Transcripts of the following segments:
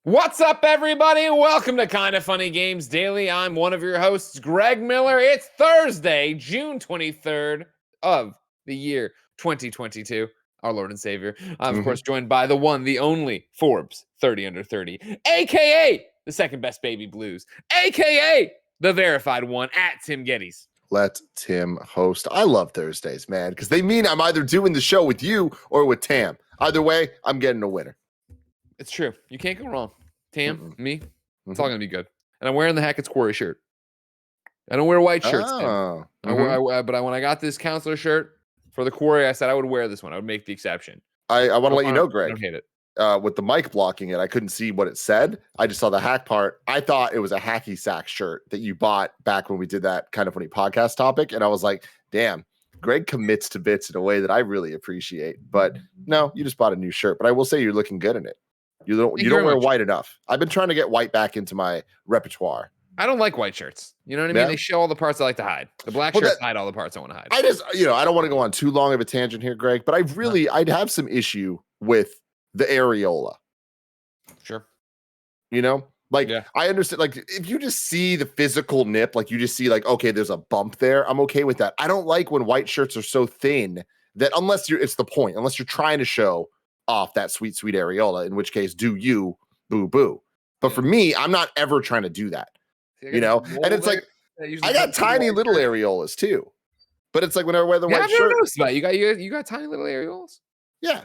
What's up, everybody? Welcome to Kinda Funny Games Daily. I'm one of your hosts, Greg Miller. It's Thursday, June 23rd of the year 2022. Our Lord and Savior. I'm, of course, joined by the one, the only Forbes 30 under 30, a.k.a. the second best baby blues, a.k.a. the verified one at Tim Geddes. Let Tim host. I love Thursdays, man, because they mean I'm either doing the show with you or with Tam. Either way, I'm getting a winner. It's true. You can't go wrong. Tam, me, it's all going to be good. And I'm wearing the Hackett's Quarry shirt. I don't wear white shirts, Tim. But when I got this counselor shirt for the Quarry, I said I would wear this one. I would make the exception. I want to let you know, Greg. I don't hate it. With the mic blocking it, I couldn't see what it said. I just saw the hack part. I thought it was a hacky sack shirt that you bought back when we did that Kinda Funny podcast topic. And I was like, damn, Greg commits to bits in a way that I really appreciate. But no, you just bought a new shirt. But I will say you're looking good in it. You don't wear white enough. I've been trying to get white back into my repertoire. I don't like white shirts. You know what I mean? Yeah. They show all the parts I like to hide. The black shirts hide all the parts I want to hide. I just, I don't want to go on too long of a tangent here, Greg, but I'd have some issue with the areola. Sure. I understand, like, if you just see the physical nip, like you just see like, okay, there's a bump there, I'm okay with that. I don't like when white shirts are so thin that unless you're trying to show off that sweet areola, in which case do you boo boo. But for me, I'm not ever trying to do that. And it's like I got tiny little areolas too. But it's like whenever I wear the white shirt. I've never noticed that. You got tiny little areolas? Yeah.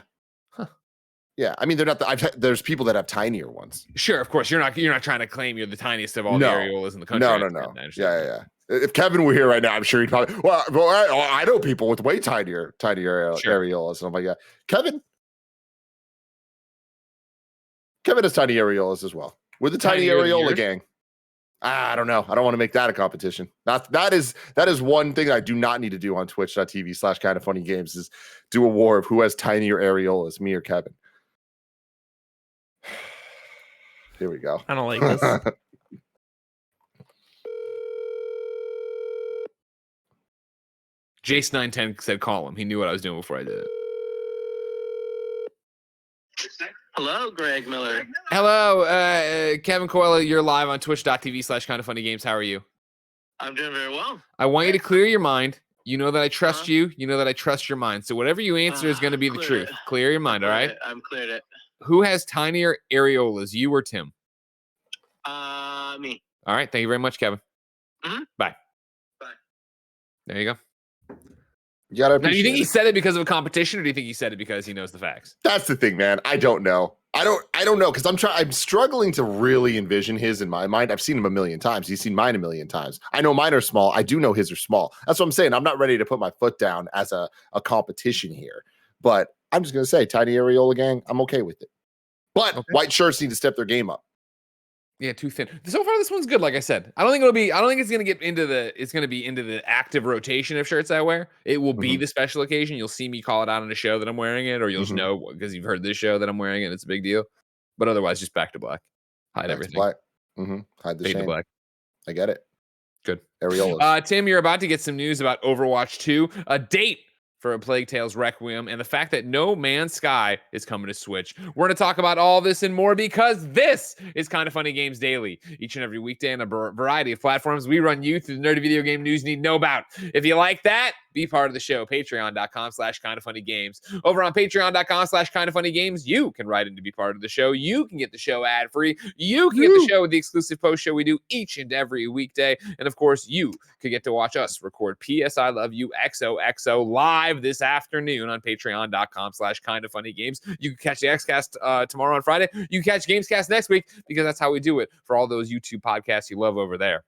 Yeah, I mean, they're not. There's people that have tinier ones. Sure, of course. You're not trying to claim you're the tiniest of all the areolas in the country. No. Yeah. If Kevin were here right now, I'm sure he'd probably. Well, I know people with way tinier areolas, and I'm like, yeah, Kevin has tiny areolas as well. We're the tiny areola gang. I don't know. I don't want to make that a competition. That is one thing I do not need to do on twitch.tv/kindafunnygames is do a war of who has tinier areolas, me or Kevin. Here we go. I don't like this. Jace910 said call him. He knew what I was doing before I did it. Hello, Greg Miller. Hello, Kevin Coyle. You're live on twitch.tv/kindafunnygames. How are you? I'm doing very well. I want you to clear your mind. You know that I trust you. You know that I trust your mind. So whatever you answer is going to be the truth. Clear your mind, all right? I'm cleared it. Who has tinier areolas, you or Tim? Me. All right. Thank you very much, Kevin. Mm-hmm. Bye. Bye. There you go. You gotta now, do you think he said it because of a competition, or do you think he said it because he knows the facts? That's the thing, man. I don't know. I don't know, because I'm struggling to really envision his in my mind. I've seen him a million times. He's seen mine a million times. I know mine are small. I do know his are small. That's what I'm saying. I'm not ready to put my foot down as a competition here. But I'm just gonna say, tiny areola gang, I'm okay with it. But white shirts need to step their game up. Yeah, too thin. So far, this one's good. Like I said, I don't think it's gonna get into the. It's gonna be into the active rotation of shirts I wear. It will be the special occasion. You'll see me call it out on a show that I'm wearing it, or you'll just know because you've heard this show that I'm wearing it. It's a big deal. But otherwise, just back to black. Hide everything. Black. Hide the Fade shame. to black. I get it. Good. Areolas. Tim, you're about to get some news about Overwatch 2. A date for A Plague Tale's Requiem, and the fact that No Man's Sky is coming to Switch. We're going to talk about all this and more because this is Kinda Funny Games Daily. Each and every weekday on a variety of platforms, we run you through the nerdy video game news you need to know about. If you like that, be part of the show. Patreon.com/KindaFunnyGames. Over on Patreon.com/KindaFunnyGames, you can write in to be part of the show. You can get the show ad-free. You can get the show with the exclusive post show we do each and every weekday. And of course, you could get to watch us record PS I Love You XOXO live this afternoon on Patreon.com/KindaFunnyGames. You can catch the Xcast tomorrow on Friday. You can catch Gamescast next week because that's how we do it for all those YouTube podcasts you love over there.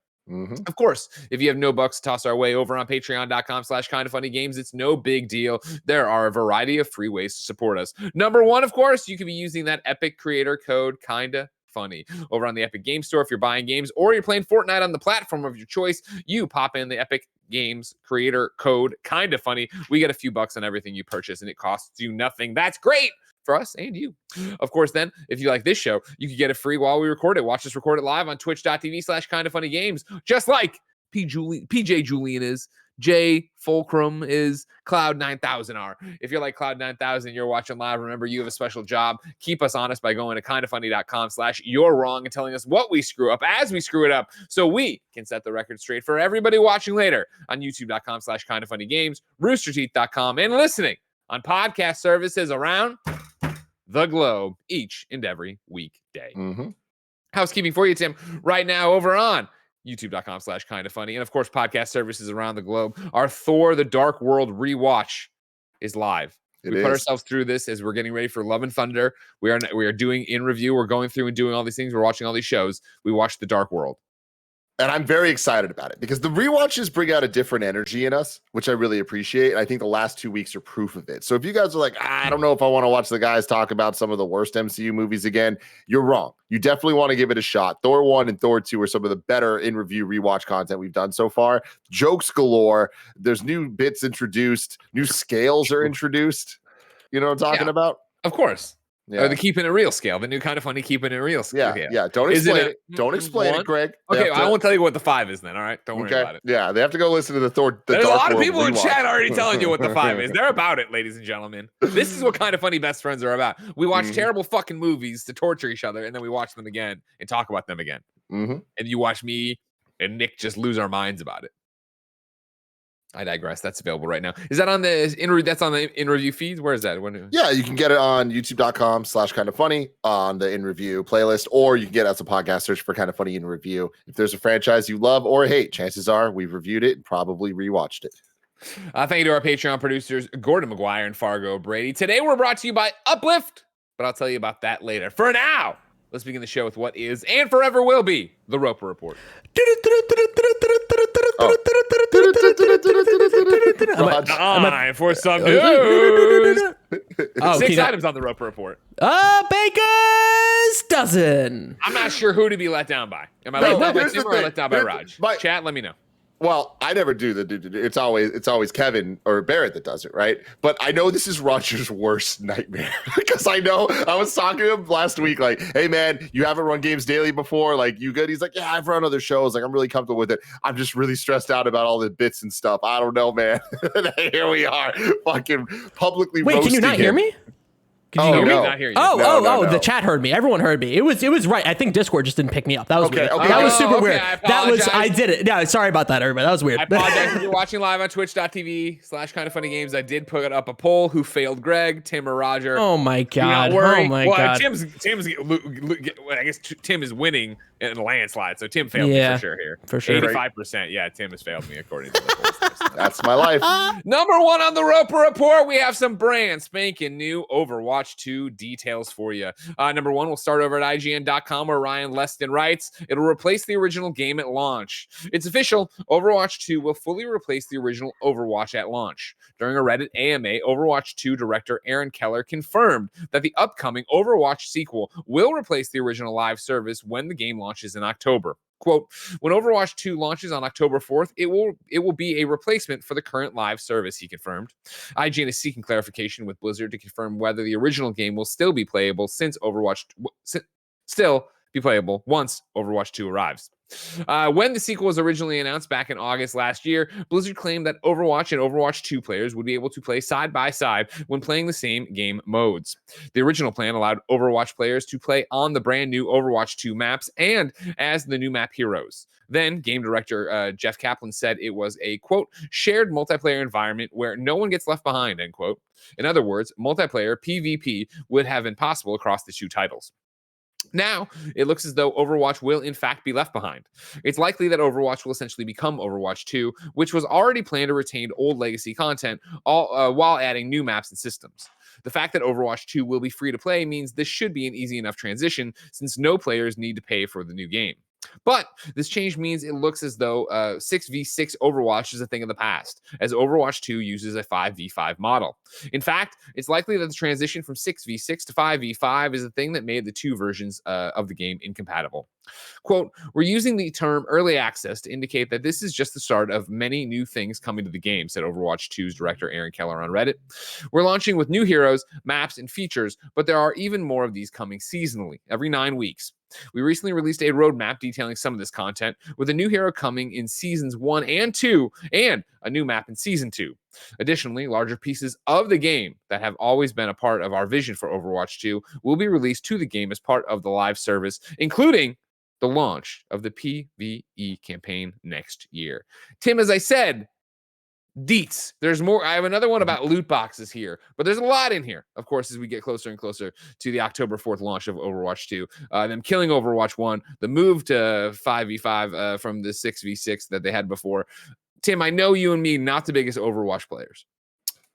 Of course, if you have no bucks to toss our way over on Patreon.com/KindaFunnyGames, it's no big deal. There are a variety of free ways to support us. Number one, of course, you could be using that Epic creator code KindaFunny over on the Epic Game Store. If you're buying games or you're playing Fortnite on the platform of your choice, you pop in the Epic Games creator code KindaFunny. We get a few bucks on everything you purchase, and it costs you nothing. That's great for us and you. Of course, then, if you like this show, you can get it free while we record it. Watch us record it live on twitch.tv/KindaFunnyGames, just like PJ Julian is J Fulcrum is Cloud 9000R. If you're like Cloud 9000, you're watching live, remember you have a special job. Keep us honest by going to kindafunny.com/you're wrong and telling us what we screw up as we screw it up so we can set the record straight for everybody watching later on youtube.com/kindafunnygames, roosterteeth.com, and listening on podcast services around the globe each and every weekday. Housekeeping for you, Tim, right now over on youtube.com/kindafunny, and of course podcast services around the globe. Our Thor the Dark World rewatch is live. We put ourselves through this as we're getting ready for Love and Thunder. We are doing in review. We're going through and doing all these things. We're watching all these shows. We watched The Dark World. And I'm very excited about it because the rewatches bring out a different energy in us, which I really appreciate. And I think the last 2 weeks are proof of it. So if you guys are like, I don't know if I want to watch the guys talk about some of the worst MCU movies again, you're wrong. You definitely want to give it a shot. Thor 1 and Thor 2 are some of the better in review rewatch content we've done so far. Jokes galore. There's new bits introduced. New scales are introduced. You know what I'm talking about? Of course. Yeah. Or the keeping it real scale, the new Kind of Funny keeping it real scale. Yeah. Don't explain it. Don't explain it, Greg. Okay, I won't tell you what the 5 is then. All right, don't worry about it. Yeah, they have to go listen to the Thor. There's a lot of World people in rewatch. chat already telling you what the 5 is. They're about it, ladies and gentlemen. This is what Kind of Funny best friends are about. We watch terrible fucking movies to torture each other, and then we watch them again and talk about them again. And you watch me and Nick just lose our minds about it. I digress. That's available right now. Is that on the in review feeds? Where is that? Yeah, you can get it on youtube.com/kindafunny on the in review playlist, or you can get it as a podcast. Search for Kind of Funny in review. If there's a franchise you love or hate, chances are we've reviewed it and probably rewatched it. Thank you to our Patreon producers, Gordon McGuire and Fargo Brady. Today we're brought to you by Uplift, but I'll tell you about that later. For now, let's begin the show with what is and forever will be the Roper Report. Time for some news. 6 items on the Roper Report. Baker's dozen. I'm not sure who to be let down by. Am I let down by Tim or let down by Raj? Chat, let me know. Well, I never do it's always Kevin or Barrett that does it, right? But I know this is Roger's worst nightmare because I know I was talking to him last week, like, hey man, you haven't run games daily before, like you good? He's like, yeah, I've run other shows, like I'm really comfortable with it. I'm just really stressed out about all the bits and stuff. I don't know, man. Here we are, fucking publicly. Wait, can you not hear me? Can you hear me? Not hear you. No. The chat heard me. Everyone heard me. It was right. I think Discord just didn't pick me up. That was weird. That was super weird. I did it. Yeah, sorry about that, everybody. That was weird. I apologize if you're watching live on twitch.tv/kindoffunnygames. I did put up a poll. Who failed Greg, Tim, or Roger? Oh my god. Do not worry. Oh my god. Tim's I guess Tim is winning in a landslide. So Tim failed me for sure here. For sure. 85%. Yeah, Tim has failed me according to the polls. That's my life. Number 1 on the Roper Report, we have some brand spanking new Overwatch 2 details for you. Number 1, we'll start over at IGN.com where Ryan Leston writes, it'll replace the original game at launch. It's official, Overwatch 2 will fully replace the original Overwatch at launch. During a Reddit AMA, Overwatch 2 director Aaron Keller confirmed that the upcoming Overwatch sequel will replace the original live service when the game launches in October. Quote, when Overwatch 2 launches on October 4th, it will be a replacement for the current live service, he confirmed. IGN is seeking clarification with Blizzard to confirm whether the original game will still be playable once Overwatch 2 arrives. When the sequel was originally announced back in August last year, Blizzard claimed that Overwatch and Overwatch 2 players would be able to play side by side when playing the same game modes. The original plan allowed Overwatch players to play on the brand new Overwatch 2 maps and as the new map heroes. Then, game director Jeff Kaplan said it was a, quote, shared multiplayer environment where no one gets left behind, end quote. In other words, multiplayer PvP would have been possible across the 2 titles. Now, it looks as though Overwatch will in fact be left behind. It's likely that Overwatch will essentially become Overwatch 2, which was already planned to retain old legacy content while adding new maps and systems. The fact that Overwatch 2 will be free to play means this should be an easy enough transition since no players need to pay for the new game. But this change means it looks as though 6v6 Overwatch is a thing of the past, as Overwatch 2 uses a 5v5 model. In fact, it's likely that the transition from 6v6 to 5v5 is the thing that made the 2 versions of the game incompatible. Quote, we're using the term early access to indicate that this is just the start of many new things coming to the game, said Overwatch 2's director Aaron Keller on Reddit. We're launching with new heroes, maps, and features, but there are even more of these coming seasonally, every 9 weeks. We recently released a roadmap detailing some of this content, with a new hero coming in seasons 1 and 2, and a new map in season 2. Additionally, larger pieces of the game that have always been a part of our vision for Overwatch 2 will be released to the game as part of the live service, including the launch of the PvE campaign next year. Tim, as I said, deets. There's more. I have another one about loot boxes here, but there's a lot in here, of course, as we get closer and closer to the October 4th launch of Overwatch 2. Them killing Overwatch 1, the move to 5v5 from the 6v6 that they had before. Tim, I know you and me, not the biggest Overwatch players.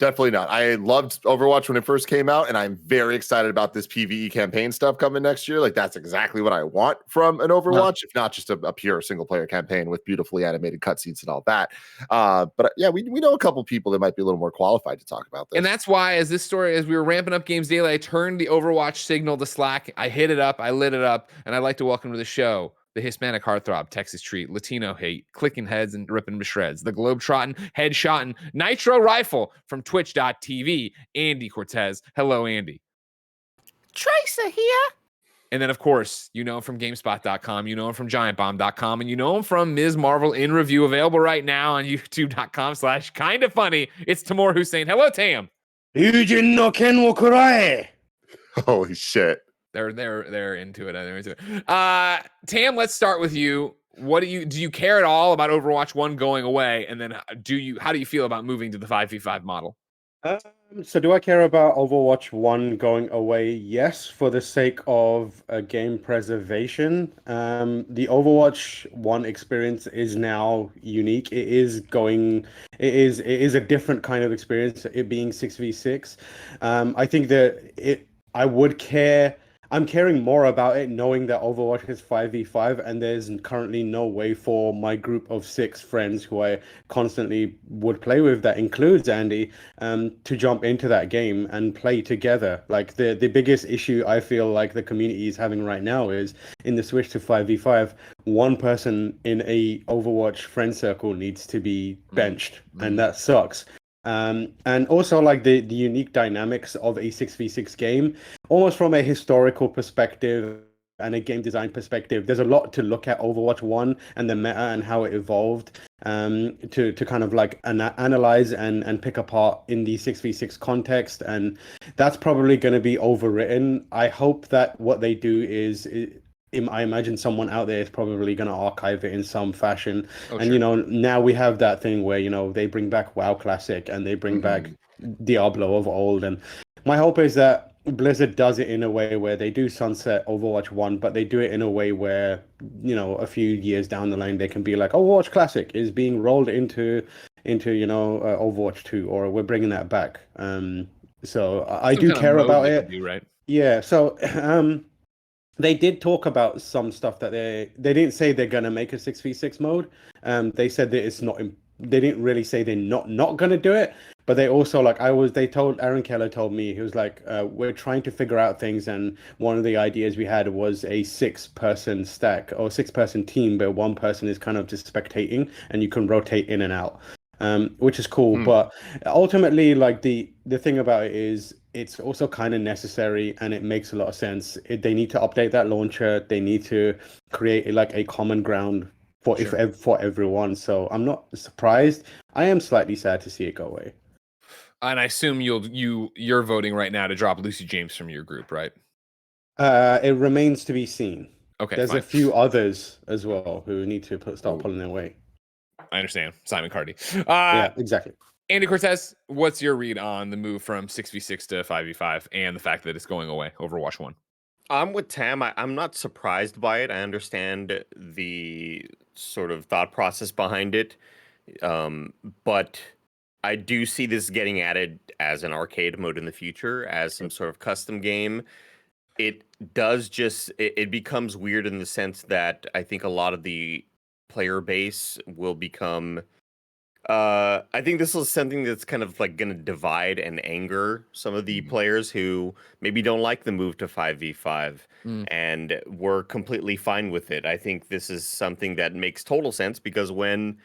Definitely not. I loved Overwatch when it first came out, and I'm very excited about this PvE campaign stuff coming next year. Like, that's exactly what I want from an Overwatch, if not just a pure single-player campaign with beautifully animated cutscenes and all that. But yeah, we know a couple people that might be a little more qualified to talk about this. And that's why, as we were ramping up Games Daily, I turned the Overwatch signal to Slack. I hit it up, I lit it up, and I'd like to welcome to the show the Hispanic heartthrob, Texas treat, Latino hate, clicking heads and ripping to shreds, the globe-trotting, head-shotting, nitro rifle from twitch.tv, Andy Cortez. Hello, Andy. Tracer here. And then, of course, you know him from GameSpot.com, you know him from GiantBomb.com, and you know him from Ms. Marvel in review, available right now on YouTube.com/KindaFunny. It's Tamor Hussein. Hello, Tam. Holy shit. They're into it. They're into it. Tam, let's start with you. Do you care at all about Overwatch 1 going away? And then how do you feel about moving to the 5v5 model? So do I care about Overwatch 1 going away? Yes, for the sake of game preservation. The Overwatch 1 experience is now unique. It is a different kind of experience, it being 6v6. I think that I'm caring more about it knowing that Overwatch is 5v5, and there's currently no way for my group of 6 friends who I constantly would play with, that includes Andy, to jump into that game and play together. Like, the biggest issue I feel like the community is having right now is in the switch to 5v5, one person in a Overwatch friend circle needs to be benched, and that sucks. And also, like, the unique dynamics of a 6v6 game, almost from a historical perspective and a game design perspective, there's a lot to look at Overwatch 1 and the meta and how it evolved, to kind of like analyze and pick apart in the 6v6 context, and that's probably going to be overwritten. I hope that what they do is I imagine someone out there is probably going to archive it in some fashion. And, sure. Now we have that thing where, they bring back WoW Classic and they bring back Diablo of old. And my hope is that Blizzard does it in a way where they do sunset Overwatch 1, but they do it in a way where, a few years down the line, they can be like, Overwatch Classic is being rolled into Overwatch 2, or we're bringing that back. So I do care about it. Right? Yeah. So, they did talk about some stuff that they didn't say they're gonna make a 6v6 mode. They said that it's not. They didn't really say they're not gonna do it, but they also Aaron Keller told me, he was like, we're trying to figure out things, and one of the ideas we had was a 6-person stack or 6-person team, but one person is kind of just spectating, and you can rotate in and out, which is cool. But ultimately, like, the thing about it is, it's also kind of necessary, and it makes a lot of sense. They need to update that launcher. They need to create a common ground for everyone. So I'm not surprised. I am slightly sad to see it go away. And I assume you're voting right now to drop Lucy James from your group, right? It remains to be seen. Okay, there's fine. a few others as well who need to start pulling their weight. I understand. Simon Cardy. Yeah, exactly. Andy Cortez, what's your read on the move from 6v6 to 5v5 and the fact that it's going away, Overwatch 1? I'm with Tam. I'm not surprised by it. I understand the sort of thought process behind it. But I do see this getting added as an arcade mode in the future, as some sort of custom game. It becomes weird in the sense that I think a lot of the player base will become... I think this is something that's kind of like going to divide and anger some of the players who maybe don't like the move to 5v5 and were completely fine with it. I think this is something that makes total sense, because when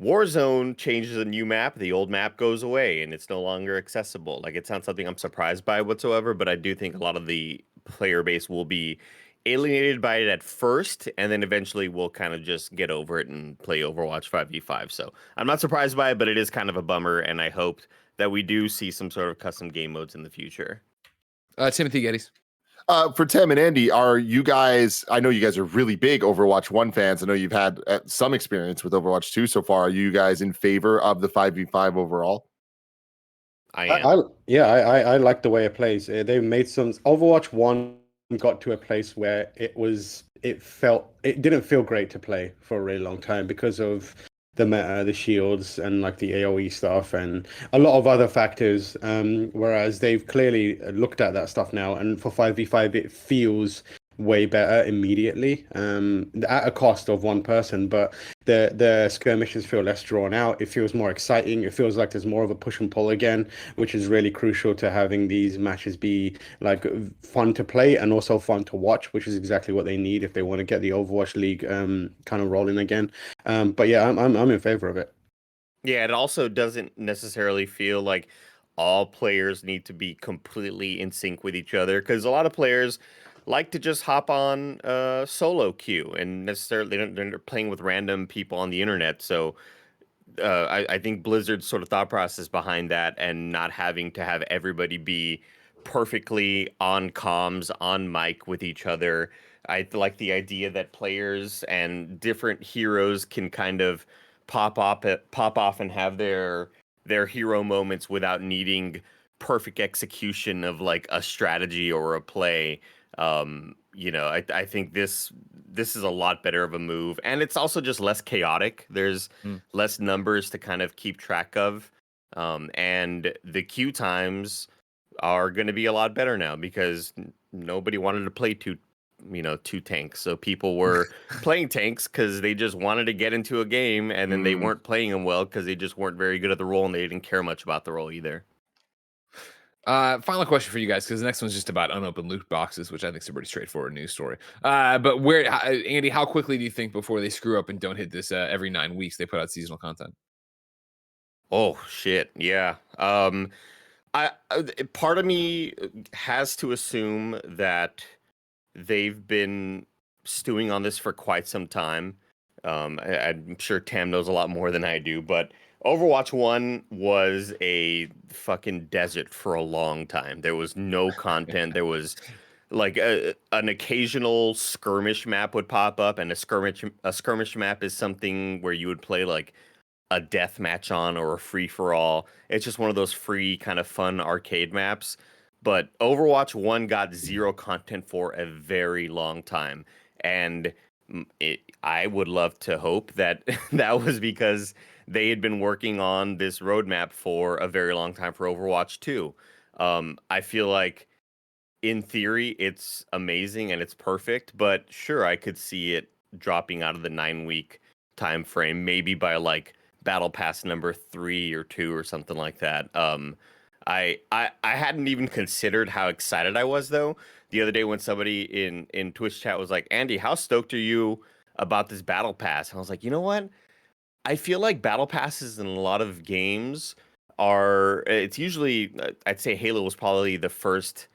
Warzone changes a new map, the old map goes away and it's no longer accessible. Like, it's not something I'm surprised by whatsoever, but I do think a lot of the player base will be alienated by it at first, and then eventually we'll kind of just get over it and play Overwatch 5v5. So I'm not surprised by it, but it is kind of a bummer, and I hope that we do see some sort of custom game modes in the future. Timothy Geddes. For Tim and Andy, are you guys, I know you guys are really big Overwatch 1 fans. I know you've had some experience with Overwatch 2 so far. Are you guys in favor of the 5v5 overall? I am. I like the way it plays. They made some Overwatch 1 got to a place where it didn't feel great to play for a really long time because of the meta, the shields, and like the AoE stuff, and a lot of other factors. Whereas they've clearly looked at that stuff now, and for 5v5, it feels way better immediately, at a cost of one person. But the skirmishes feel less drawn out. It feels more exciting. It feels like there's more of a push and pull again, which is really crucial to having these matches be like fun to play and also fun to watch, which is exactly what they need if they want to get the Overwatch League kind of rolling again. But yeah, I'm in favor of it. Yeah, it also doesn't necessarily feel like all players need to be completely in sync with each other, because a lot of players like to just hop on solo queue and necessarily they're playing with random people on the internet. So I think Blizzard's sort of thought process behind that, and not having to have everybody be perfectly on comms, on mic with each other. I like the idea that players and different heroes can kind of pop off and have their hero moments without needing perfect execution of like a strategy or a play. I think this is a lot better of a move, and it's also just less chaotic. There's less numbers to kind of keep track of, and the queue times are going to be a lot better now because nobody wanted to play two tanks. So people were playing tanks because they just wanted to get into a game, and then they weren't playing them well because they just weren't very good at the role and they didn't care much about the role either. Final question for you guys, because the next one's just about unopened loot boxes, which I think is a pretty straightforward news story. But Andy, how quickly do you think before they screw up and don't hit this every 9 weeks they put out seasonal content? Oh shit, yeah. Part of me has to assume that they've been stewing on this for quite some time. I'm sure Tam knows a lot more than I do, but Overwatch 1 was a fucking desert for a long time. There was no content. There was like an occasional skirmish map would pop up, and a skirmish map is something where you would play like a death match on or a free for all. It's just one of those free kind of fun arcade maps. But Overwatch 1 got zero content for a very long time, and I would love to hope that that was because they had been working on this roadmap for a very long time for Overwatch 2. I feel like, in theory, it's amazing and it's perfect, but sure, I could see it dropping out of the 9-week time frame, maybe by like Battle Pass number 3 or 2 or something like that. I hadn't even considered how excited I was though the other day when somebody in Twitch chat was like, Andy, how stoked are you about this Battle Pass? And I was like, you know what? I feel like Battle Passes in a lot of games it's usually, I'd say Halo was probably the first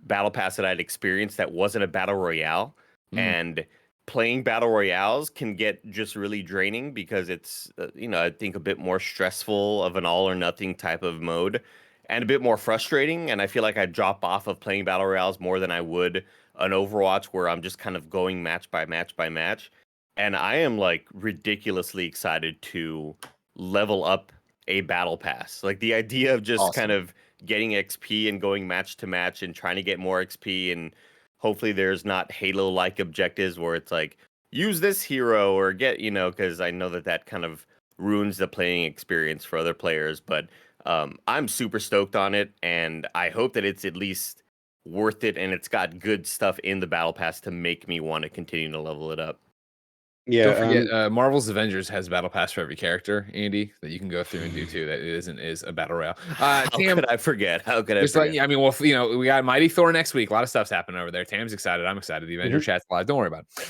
Battle Pass that I'd experienced that wasn't a Battle Royale. And playing Battle Royales can get just really draining because it's, I think a bit more stressful of an all or nothing type of mode and a bit more frustrating. And I feel like I drop off of playing Battle Royales more than I would an Overwatch where I'm just kind of going match by match by match. And I am like ridiculously excited to level up a Battle Pass. Like the idea of just kind of getting XP and going match to match and trying to get more XP, and hopefully there's not Halo-like objectives where it's like, use this hero or get, because I know that kind of ruins the playing experience for other players. But I'm super stoked on it, and I hope that it's at least worth it and it's got good stuff in the Battle Pass to make me want to continue to level it up. Yeah, don't forget, Marvel's Avengers has Battle Pass for every character, Andy, that you can go through and do too. That is a battle royale. How could I forget? How could I forget? Like, I mean, well, we got Mighty Thor next week. A lot of stuff's happening over there. Tam's excited. I'm excited. The Avenger chat's live. Don't worry about it.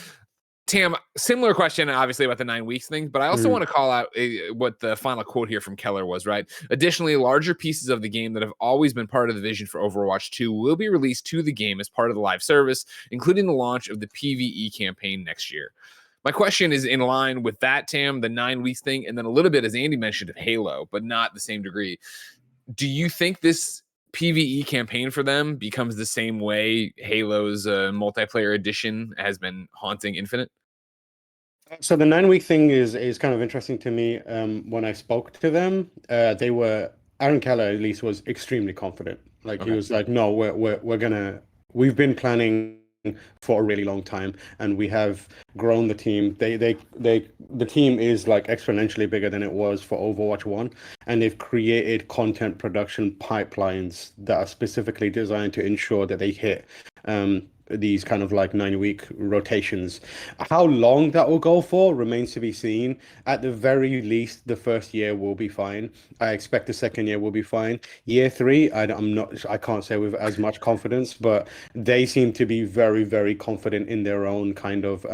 Tam, similar question, obviously, about the 9 weeks thing, but I also want to call out what the final quote here from Keller was, right? Additionally, larger pieces of the game that have always been part of the vision for Overwatch 2 will be released to the game as part of the live service, including the launch of the PvE campaign next year. My question is in line with that, Tam, the 9 weeks thing, and then a little bit, as Andy mentioned, of Halo, but not the same degree. Do you think this PvE campaign for them becomes the same way Halo's multiplayer edition has been haunting Infinite? So the 9 week thing is kind of interesting to me. When I spoke to them, they were Aaron Keller at least was extremely confident. Like he was like, no, we've been planning for a really long time, and we have grown the team. The team is like exponentially bigger than it was for Overwatch 1, and they've created content production pipelines that are specifically designed to ensure that they hit these kind of like 9 week rotations. How long that will go for remains to be seen. At the very least, the first year will be fine. I expect the second year will be fine. Year 3, I can't say with as much confidence, but they seem to be very, very confident in their own kind of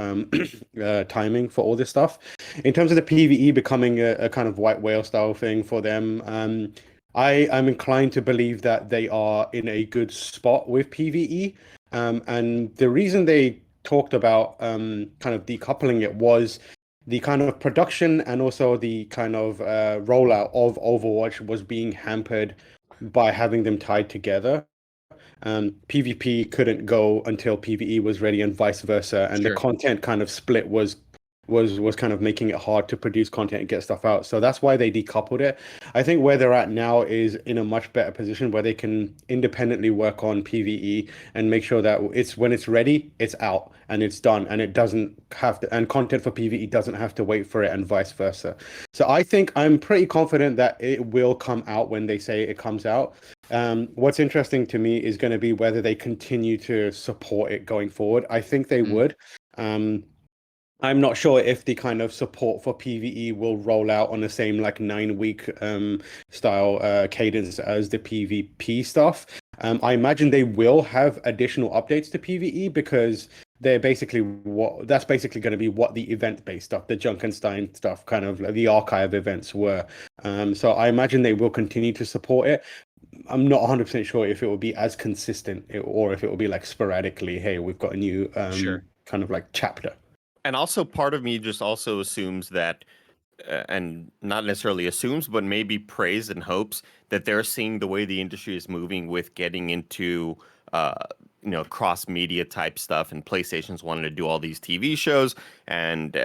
timing for all this stuff. In terms of the PvE becoming a kind of white whale style thing for them, I'm inclined to believe that they are in a good spot with PvE. And the reason they talked about kind of decoupling it was the kind of production and also the kind of rollout of Overwatch was being hampered by having them tied together. PvP couldn't go until PvE was ready and vice versa. And the content kind of split was kind of making it hard to produce content and get stuff out. So that's why they decoupled it. I think where they're at now is in a much better position where they can independently work on PvE and make sure that when it's ready, it's out and it's done, and it doesn't have to, and content for PvE doesn't have to wait for it and vice versa. So I think I'm pretty confident that it will come out when they say it comes out. What's interesting to me is going to be whether they continue to support it going forward. I think they would. I'm not sure if the kind of support for PvE will roll out on the same like 9 week style cadence as the PvP stuff. I imagine they will have additional updates to PvE because that's basically going to be what the event-based stuff, the Junkenstein stuff, kind of like the archive events were. So I imagine they will continue to support it. I'm not 100% sure if it will be as consistent or if it will be like sporadically, hey, we've got a new kind of like chapter. And also part of me just also assumes that, and not necessarily assumes, but maybe prays and hopes that they're seeing the way the industry is moving with getting into, cross media type stuff, and PlayStation's wanted to do all these TV shows. And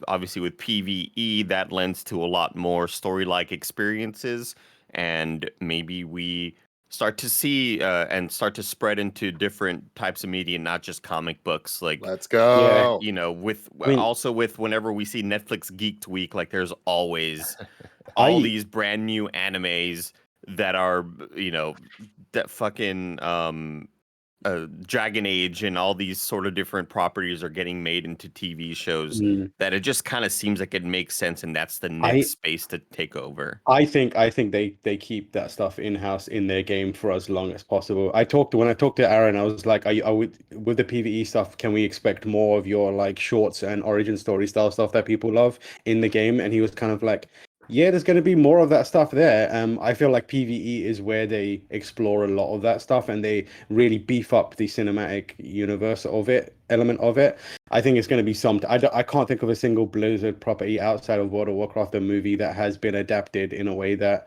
obviously with PvE, that lends to a lot more story-like experiences. And maybe we start to see and start to spread into different types of media, not just comic books. Like, let's go. Also with whenever we see Netflix Geeked Week, like there's always all these brand new animes that are, that fucking Dragon Age and all these sort of different properties are getting made into TV shows that it just kind of seems like it makes sense, and that's the next space to take over. I think they keep that stuff in-house in their game for as long as possible. When I talked to Aaron, I was like, with the PvE stuff, can we expect more of your like shorts and origin story style stuff that people love in the game? And he was kind of like, yeah, there's going to be more of that stuff there. I feel like PvE is where they explore a lot of that stuff and they really beef up the cinematic universe element of it. I think it's going to be I can't think of a single Blizzard property outside of World of Warcraft, the movie, that has been adapted in a way that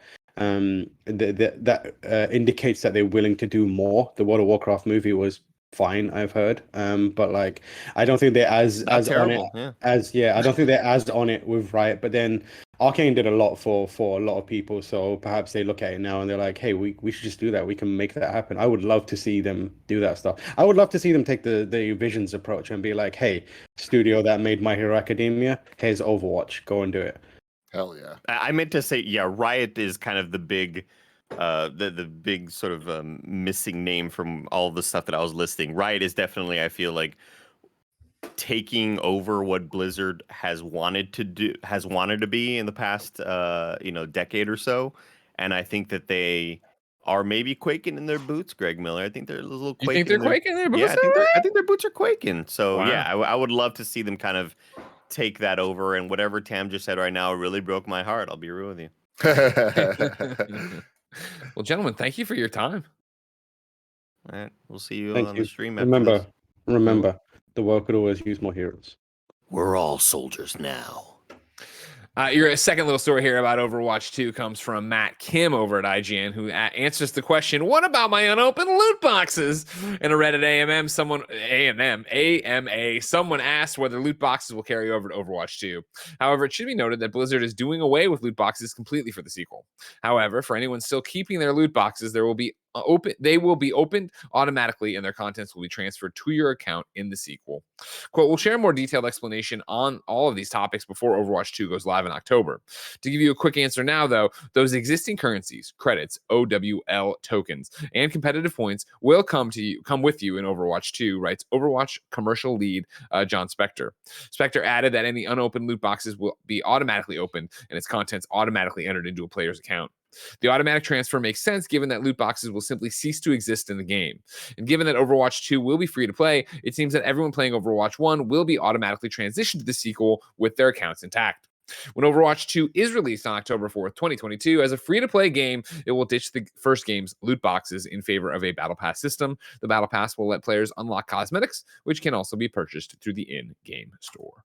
indicates that they're willing to do more. The World of Warcraft movie was fine, I've heard, but like I don't think they're as terrible, on it I don't think they're as on it with Riot. But then Arcane did a lot for a lot of people, so perhaps they look at it now and they're like, hey, we should just do that, we can make that happen. I would love to see them do that stuff. I would love to see them take the Visions approach and be like, hey, studio that made My Hero Academia, here's Overwatch, go and do it. Hell yeah. I meant to say, Riot is kind of the big the big sort of missing name from all the stuff that I was listing. Riot is definitely, I feel like, taking over what Blizzard has wanted to be in the past decade or so. And I think that they are maybe quaking in their boots, Greg Miller. I think they're a little quaking. You think they're quaking in their boots? Yeah, I think their boots are quaking. So yeah, I would love to see them kind of take that over. And whatever Tam just said right now really broke my heart. I'll be real with you. Well, gentlemen, thank you for your time. All right, we'll see you Thank on you. the stream. After Remember, the world could always use more heroes. We're all soldiers now. Your second little story here about Overwatch 2 comes from Matt Kim over at IGN, who answers the question, what about my unopened loot boxes? In a Reddit AMA, someone asked whether loot boxes will carry over to Overwatch 2. However, it should be noted that Blizzard is doing away with loot boxes completely for the sequel. However, for anyone still keeping their loot boxes, they will be opened automatically and their contents will be transferred to your account in the sequel. Quote, we'll share a more detailed explanation on all of these topics before Overwatch 2 goes live in October. To give you a quick answer now, though, those existing currencies, credits, OWL tokens, and competitive points will come with you in Overwatch 2, writes Overwatch commercial lead John Spector. Spector added that any unopened loot boxes will be automatically opened and its contents automatically entered into a player's account. The automatic transfer makes sense given that loot boxes will simply cease to exist in the game. And given that Overwatch 2 will be free to play, it seems that everyone playing Overwatch 1 will be automatically transitioned to the sequel with their accounts intact. When Overwatch 2 is released on October 4th, 2022, as a free-to-play game, it will ditch the first game's loot boxes in favor of a Battle Pass system. The Battle Pass will let players unlock cosmetics, which can also be purchased through the in-game store.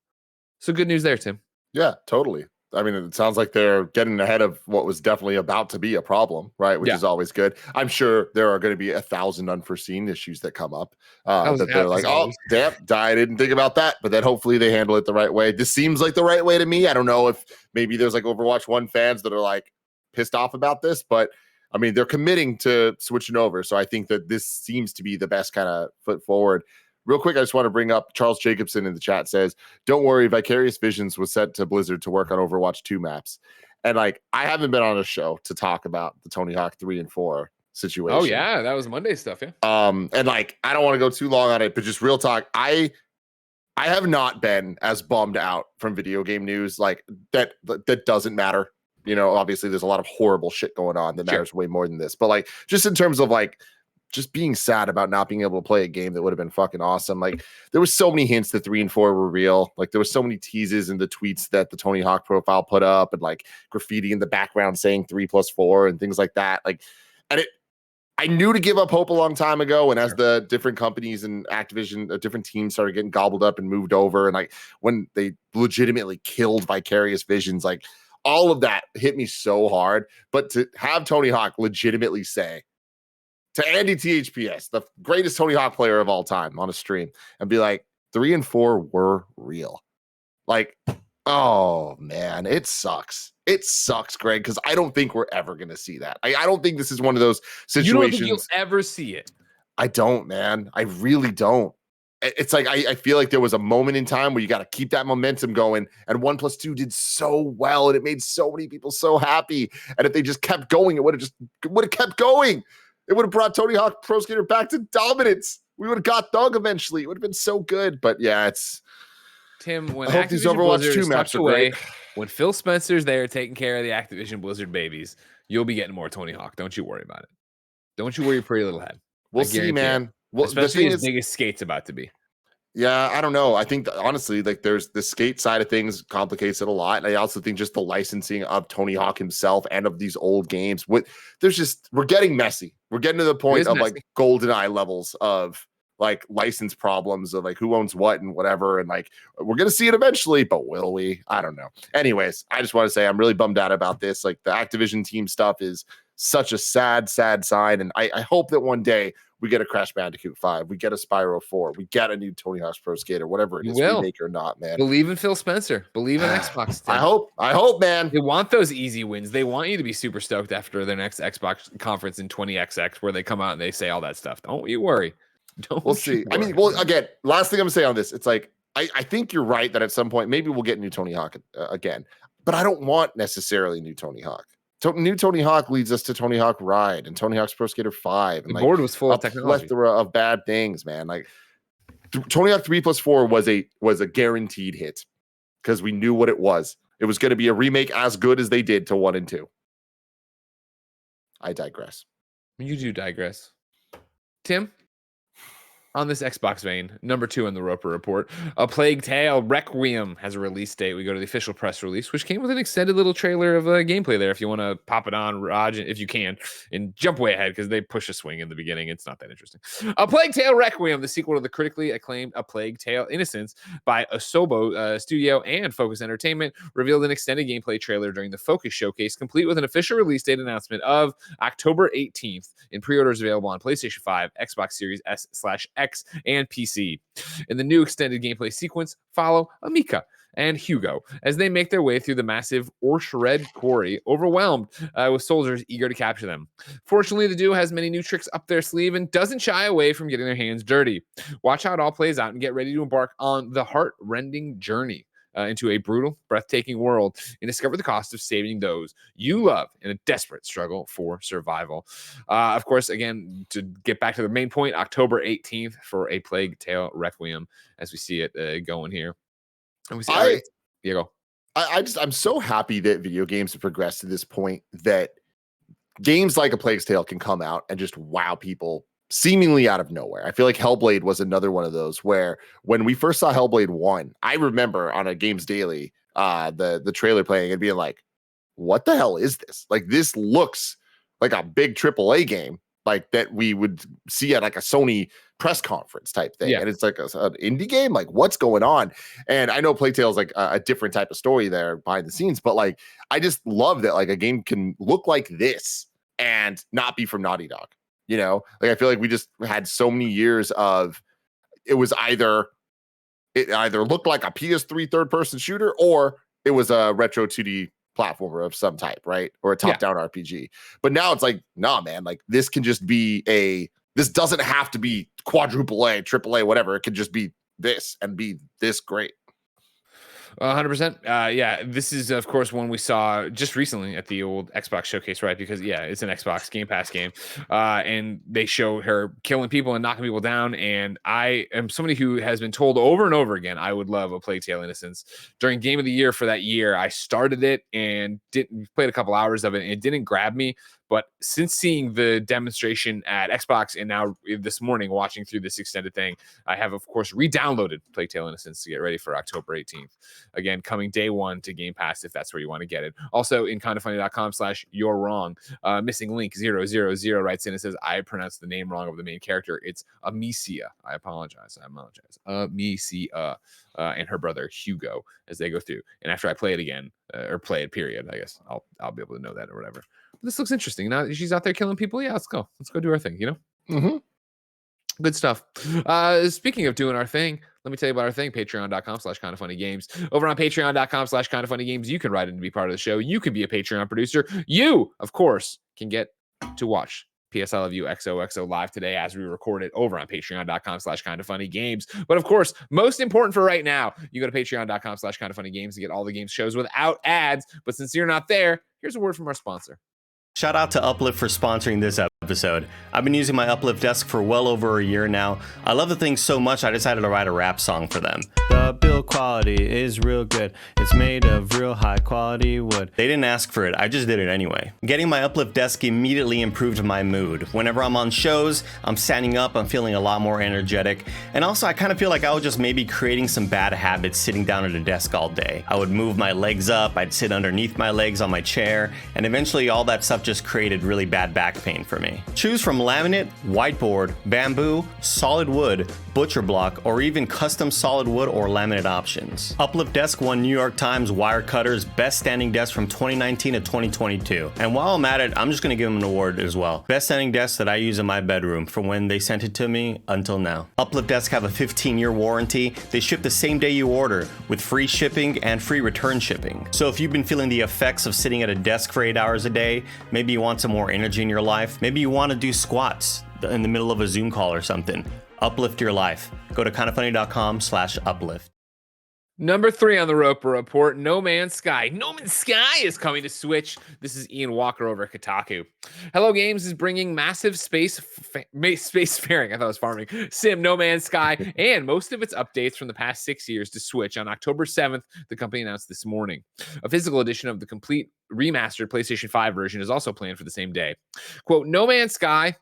So good news there, Tim. Yeah, totally. I mean, it sounds like they're getting ahead of what was definitely about to be a problem, right? Which is always good. I'm sure there are going to be 1,000 unforeseen issues that come up that they're like, oh, damn, I didn't think about that. But then hopefully they handle it the right way. This seems like the right way to me. I don't know if maybe there's like Overwatch 1 fans that are like pissed off about this, but I mean, they're committing to switching over. So I think that this seems to be the best kind of foot forward. Real quick, I just want to bring up Charles Jacobson in the chat says, don't worry, Vicarious Visions was sent to Blizzard to work on Overwatch 2 maps. And like, I haven't been on a show to talk about the Tony Hawk 3 and 4 situation. Oh yeah, that was Monday stuff, yeah. And like, I don't want to go too long on it, but just real talk, I have not been as bummed out from video game news. Like that doesn't matter. You know, obviously there's a lot of horrible shit going on that matters way more than this. But like, just in terms of like, just being sad about not being able to play a game that would have been fucking awesome. Like there was so many hints that 3 and 4 were real. Like there was so many teases in the tweets that the Tony Hawk profile put up and like graffiti in the background saying 3+4 and things like that. Like, and I knew to give up hope a long time ago. And as the different companies and Activision, different teams started getting gobbled up and moved over. And like when they legitimately killed Vicarious Visions, like all of that hit me so hard. But to have Tony Hawk legitimately say, to Andy THPS, the greatest Tony Hawk player of all time on a stream, and be like, 3 and 4 were real. Like, oh man, it sucks. It sucks, Greg, because I don't think we're ever going to see that. I don't think this is one of those situations. You don't think you'll ever see it? I don't, man. I really don't. It's like, I feel like there was a moment in time where you got to keep that momentum going, and 1+2 did so well, and it made so many people so happy. And if they just kept going, it would have kept going. It would have brought Tony Hawk Pro Skater back to dominance. We would have got Doug eventually. It would have been so good. But yeah, it's Tim. When I hope these Overwatch 2 maps are great. When Phil Spencer's there taking care of the Activision Blizzard babies, you'll be getting more Tony Hawk. Don't you worry about it. Don't you worry your pretty little head. We'll see, man. Well, especially as big as Skate's about to be. Yeah, I don't know. I think honestly, like there's the Skate side of things complicates it a lot. And I also think just the licensing of Tony Hawk himself and of these old games, we're getting messy. We're getting to the point of like GoldenEye levels of like license problems of like who owns what and whatever. And like, we're going to see it eventually, but will we? I don't know. Anyways, I just want to say I'm really bummed out about this. Like the Activision team stuff is such a sad sign. And I hope that one day we get a Crash Bandicoot 5, we get a Spyro 4, we get a new Tony Hawk's Pro Skater, whatever it is, remake or not, man. Believe in Phil Spencer. Believe in Xbox. I hope, man. They want those easy wins. They want you to be super stoked after their next Xbox conference in 20XX, where they come out and they say all that stuff. Don't you worry. We'll see. I mean, well, again, last thing I'm gonna say on this, it's like I think you're right that at some point maybe we'll get new Tony Hawk again, but I don't want necessarily new Tony Hawk. New Tony Hawk leads us to Tony Hawk Ride and Tony Hawk's Pro Skater 5. And the board was full of technology. Plethora of bad things, man. Like Tony Hawk 3+4 was a guaranteed hit because we knew what it was. It was going to be a remake as good as they did to 1 and 2. I digress. You do digress. Tim? On this Xbox vein, number 2 in the Roper Report, A Plague Tale Requiem has a release date. We go to the official press release, which came with an extended little trailer of gameplay there. If you want to pop it on, Raj, if you can, and jump way ahead because they push a swing in the beginning. It's not that interesting. A Plague Tale Requiem, the sequel to the critically acclaimed A Plague Tale Innocence by Asobo Studio and Focus Entertainment, revealed an extended gameplay trailer during the Focus Showcase, complete with an official release date announcement of October 18th. In pre-orders available on PlayStation 5, Xbox Series S/X, and PC. In the new extended gameplay sequence, follow Amika and Hugo as they make their way through the massive Orshred quarry, overwhelmed with soldiers eager to capture them. Fortunately, the duo has many new tricks up their sleeve and doesn't shy away from getting their hands dirty. Watch how it all plays out and get ready to embark on the heart-rending journey into a brutal, breathtaking world and discover the cost of saving those you love in a desperate struggle for survival. Of course, again, to get back to the main point, October 18th for A Plague Tale Requiem, as we see it going here. And we see I'm so happy that video games have progressed to this point that games like A Plague Tale can come out and just wow people seemingly out of nowhere. I feel like Hellblade was another one of those where when we first saw Hellblade 1, I remember on a Games Daily, the trailer playing and being like, what the hell is this? Like, this looks like a big AAA game, like that we would see at like a Sony press conference type thing. Yeah. And it's like an indie game. Like, what's going on? And I know Plague Tale is like a different type of story there behind the scenes, but like, I just love that like a game can look like this and not be from Naughty Dog. You know, like I feel like we just had so many years of it either looked like a PS3 third-person shooter or it was a retro 2D platformer of some type, right? Or a top-down RPG. But now it's like, nah, man, like this can just be this doesn't have to be quadruple A, triple A, whatever. It could just be this and be this great. 100%. Yeah, this is, of course, one we saw just recently at the old Xbox showcase, right? Because, yeah, it's an Xbox Game Pass game. And they show her killing people and knocking people down. And I am somebody who has been told over and over again, I would love A Plague Tale Innocence. During Game of the Year for that year, I started it and played a couple hours of it, and it didn't grab me. But since seeing the demonstration at Xbox and now this morning watching through this extended thing, I have, of course, re-downloaded Plague Tale Innocence to get ready for October 18th. Again, coming day one to Game Pass if that's where you want to get it. Also, in kindafunny.com/you're wrong, missing link 000 writes in and says, I pronounced the name wrong of the main character. It's Amicia. I apologize. Amicia. And her brother Hugo as they go through. And after I play it again, or play it, period, I guess I'll be able to know that or whatever. This looks interesting. Now she's out there killing people. Yeah, let's go do our thing, you know? Mm-hmm. Good stuff. Speaking of doing our thing, let me tell you about our thing, patreon.com/kindafunnygames. Over on patreon.com/kindafunnygames, you can write in to be part of the show. You can be a Patreon producer. You, of course, can get to watch PS I Love You XOXO live today as we record it over on patreon.com/kindafunnygames. But of course, most important for right now, you go to patreon.com/kindafunnygames to get all the games shows without ads. But since you're not there, here's a word from our sponsor. Shout out to Uplift for sponsoring this episode. I've been using my Uplift desk for well over a year now. I love the thing so much I decided to write a rap song for them. The build quality is real good. It's made of real high quality wood. They didn't ask for it, I just did it anyway. Getting my Uplift desk immediately improved my mood. Whenever I'm on shows, I'm standing up, I'm feeling a lot more energetic. And also I kind of feel like I was just maybe creating some bad habits sitting down at a desk all day. I would move my legs up, I'd sit underneath my legs on my chair, and eventually all that stuff just created really bad back pain for me. Choose from laminate, whiteboard, bamboo, solid wood, butcher block, or even custom solid wood or laminate options. Uplift Desk won New York Times Wirecutter's Best Standing Desk from 2019 to 2022. And while I'm at it, I'm just going to give them an award as well. Best Standing Desk that I use in my bedroom from when they sent it to me until now. Uplift Desk have a 15-year warranty. They ship the same day you order with free shipping and free return shipping. So if you've been feeling the effects of sitting at a desk for 8 hours a day, maybe you want some more energy in your life, maybe you want to do squats in the middle of a Zoom call or something, uplift your life. Go to kindafunny.com/uplift. Number 3 on the Roper Report, No Man's Sky. No Man's Sky is coming to Switch. This is Ian Walker over at Kotaku. Hello Games is bringing massive spacefaring, I thought it was farming, sim No Man's Sky, and most of its updates from the past 6 years to Switch on October 7th, the company announced this morning. A physical edition of the complete remastered PlayStation 5 version is also planned for the same day. Quote, No Man's Sky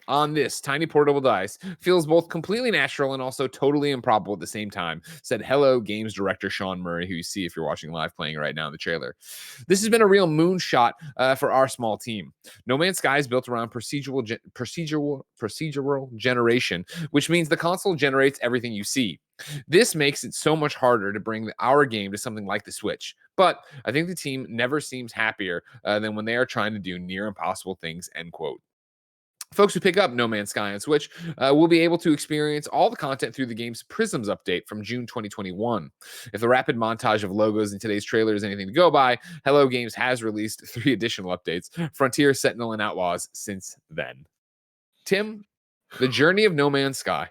on this tiny portable device feels both completely natural and also totally improbable at the same time, said Hello Games director Sean Murray, who you see if you're watching live playing right now in the trailer. This has been a real moonshot for our small team. No Man's Sky is built around procedural generation, which means the console generates everything you see. This makes it so much harder to bring our game to something like the Switch. But I think the team never seems happier than when they are trying to do near impossible things, end quote. Folks who pick up No Man's Sky on Switch will be able to experience all the content through the game's Prisms update from June 2021. If the rapid montage of logos in today's trailer is anything to go by, Hello Games has released 3 additional updates, Frontier, Sentinel, and Outlaws, since then. Tim, the journey of No Man's Sky.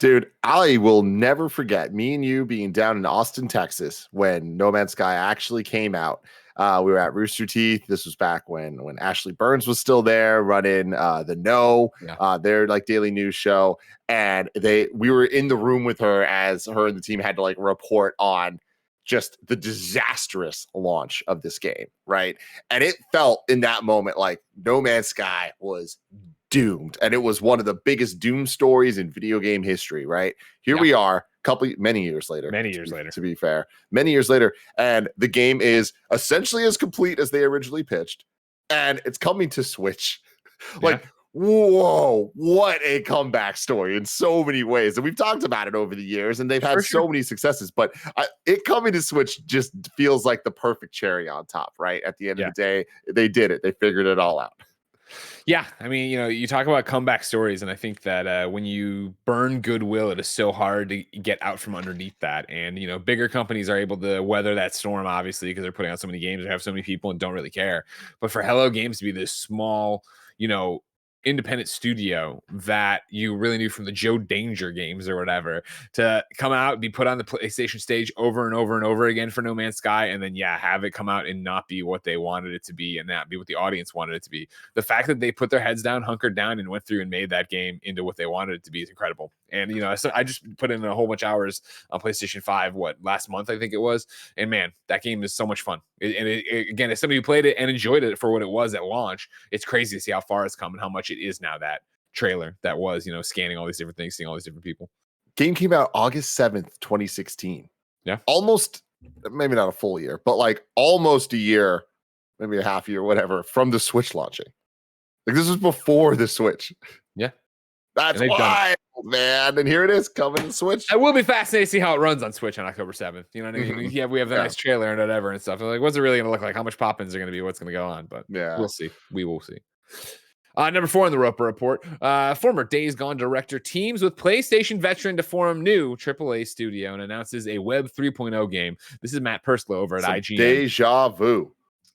Dude, I will never forget me and you being down in Austin, Texas, when No Man's Sky actually came out. We were at Rooster Teeth. This was back when Ashley Burns was still there running their like daily news show. And we were in the room with her as her and the team had to like report on just the disastrous launch of this game, right? And it felt in that moment like No Man's Sky was doomed, and it was one of the biggest doom stories in video game history, right? Here we are, many years later, to be fair, many years later, and the game is essentially as complete as they originally pitched, and it's coming to Switch. Like, whoa, what a comeback story in so many ways. And we've talked about it over the years, and they've had so many successes, but it coming to Switch just feels like the perfect cherry on top, right? At the end of the day, they did it. They figured it all out. Yeah, I mean, you talk about comeback stories, and I think that when you burn goodwill, it is so hard to get out from underneath that. And, bigger companies are able to weather that storm, obviously, because they're putting out so many games, they have so many people and don't really care. But for Hello Games to be this small, independent studio that you really knew from the Joe Danger games or whatever to come out and be put on the PlayStation stage over and over and over again for No Man's Sky, and then have it come out and not be what they wanted it to be and not be what the audience wanted it to be. The fact that they put their heads down, hunkered down, and went through and made that game into what they wanted it to be is incredible. And I just put in a whole bunch of hours on PlayStation 5 last month, I think it was, and man, that game is so much fun. Again, as somebody who played it and enjoyed it for what it was at launch, it's crazy to see how far it's come and how much it is now. That trailer that was scanning all these different things, seeing all these different people. Game came out August 7th, 2016. Yeah, almost, maybe not a full year, but like almost a year, maybe a half year, whatever, from the Switch launching. Like, this was before the Switch. Yeah, that's wild, man. And here it is coming to Switch. I will be fascinated to see how it runs on Switch on October 7th. You know what I mean? Yeah, we have the nice trailer and whatever and stuff. Like, what's it really going to look like? How much pop-ins are going to be? What's going to go on? But we'll see. We will see. Number 4 on the Roper Report, former Days Gone director teams with PlayStation veteran to form new AAA studio and announces a Web 3.0 game. This is Matt Perslow over at IGN. Deja vu.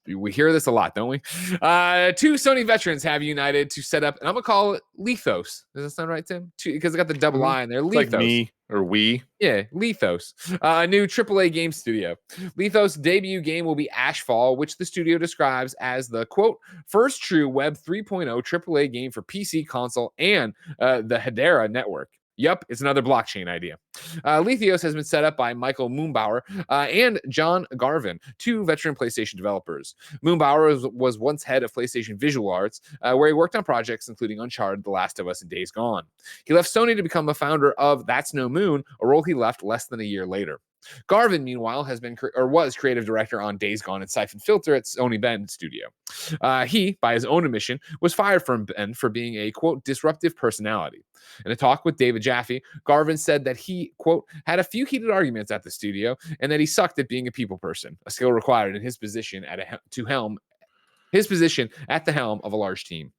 We hear this a lot, don't we? 2 Sony veterans have united to set up, and I'm going to call it Lethos. Does that sound right, Tim? Because I got the double I in there. Lethos. Like me or we. Yeah, Lethos. A new AAA game studio. Lethos' debut game will be Ashfall, which the studio describes as the, quote, first true Web 3.0 AAA game for PC, console, and the Hedera network. Yup, it's another blockchain idea. Lethos has been set up by Michael Moonbauer and John Garvin, 2 veteran PlayStation developers. Moonbauer was once head of PlayStation Visual Arts, where he worked on projects including Uncharted, The Last of Us, and Days Gone. He left Sony to become the founder of That's No Moon, a role he left less than a year later. Garvin, meanwhile, was creative director on Days Gone and Siphon Filter at Sony Bend Studio. He, by his own admission, was fired from Bend for being a, quote, disruptive personality. In a talk with David Jaffe, Garvin said that he, quote, had a few heated arguments at the studio and that he sucked at being a people person, a skill required in his position at the helm of a large team.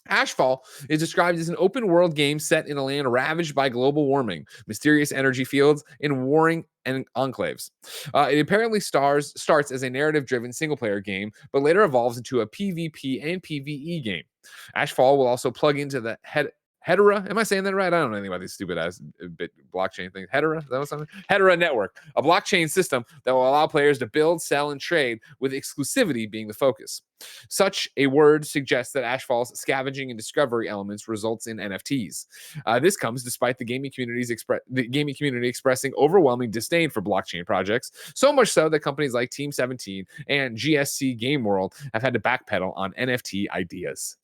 Ashfall is described as an open-world game set in a land ravaged by global warming, mysterious energy fields, and warring enclaves. It apparently starts as a narrative-driven single-player game, but later evolves into a PvP and PvE game. Ashfall will also plug into the Hedera. Am I saying that right? I don't know anything about these stupid ass bit blockchain things. Hedera, is that something? Hedera Network, a blockchain system that will allow players to build, sell, and trade with exclusivity being the focus. Such a word suggests that Ashfall's scavenging and discovery elements results in NFTs. This comes despite the gaming community expressing overwhelming disdain for blockchain projects, so much so that companies like Team 17 and GSC Game World have had to backpedal on NFT ideas.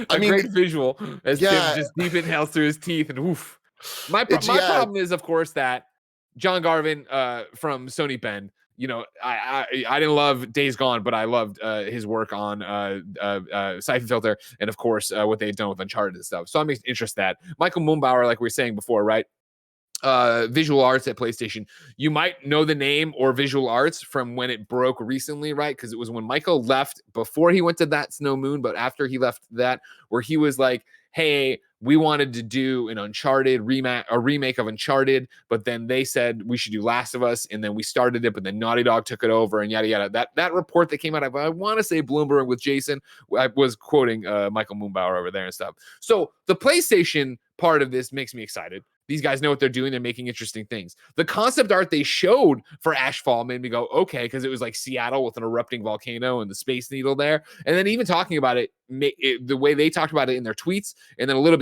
A great visual as Tim just deep inhales through his teeth and woof. My problem is, of course, that John Garvin from Sony Bend, you know, I didn't love Days Gone, but I loved his work on Siphon Filter and, of course, what they've done with Uncharted and stuff. So I'm interested in that. Michael Moonbauer, like we were saying before, right? Visual Arts at PlayStation. You might know the name or Visual Arts from when it broke recently, right? Because it was when Michael left before he went to That Snow Moon, but after he left that, where he was like, hey, we wanted to do an Uncharted remake of Uncharted, but then they said we should do Last of Us, and then we started it, but then Naughty Dog took it over, and yada yada. That report that came out, I want to say Bloomberg with Jason, I was quoting Michael Moonbauer over there and stuff. So the PlayStation part of this makes me excited. These guys know what they're doing. They're making interesting things. The concept art they showed for Ashfall made me go, okay, because it was like Seattle with an erupting volcano and the Space Needle there. And then even talking about it, the way they talked about it in their tweets, and then a little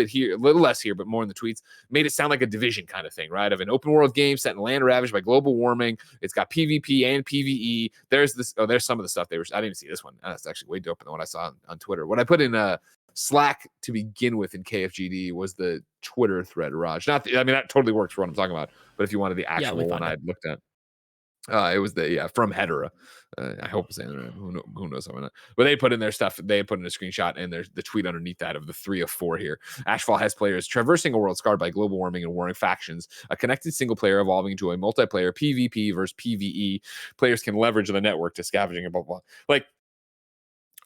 less here, but more in the tweets, made it sound like a Division kind of thing, right? Of an open world game set in land ravaged by global warming. It's got PvP and PvE. There's some of the stuff I didn't even see this one. That's actually way doper than what I saw on Twitter. What I put in Slack to begin with in KFGD was the Twitter thread, Raj. That totally works for what I'm talking about. But if you wanted the actual one I had looked at, it was from Hedera. I hope I'm saying it right. Who knows? I'm not. But they put in their stuff. They put in a screenshot and there's the tweet underneath that of the 3 of 4 here. Ashfall has players traversing a world scarred by global warming and warring factions. A connected single player evolving into a multiplayer PvP versus PvE. Players can leverage the network to scavenging and blah blah. Like,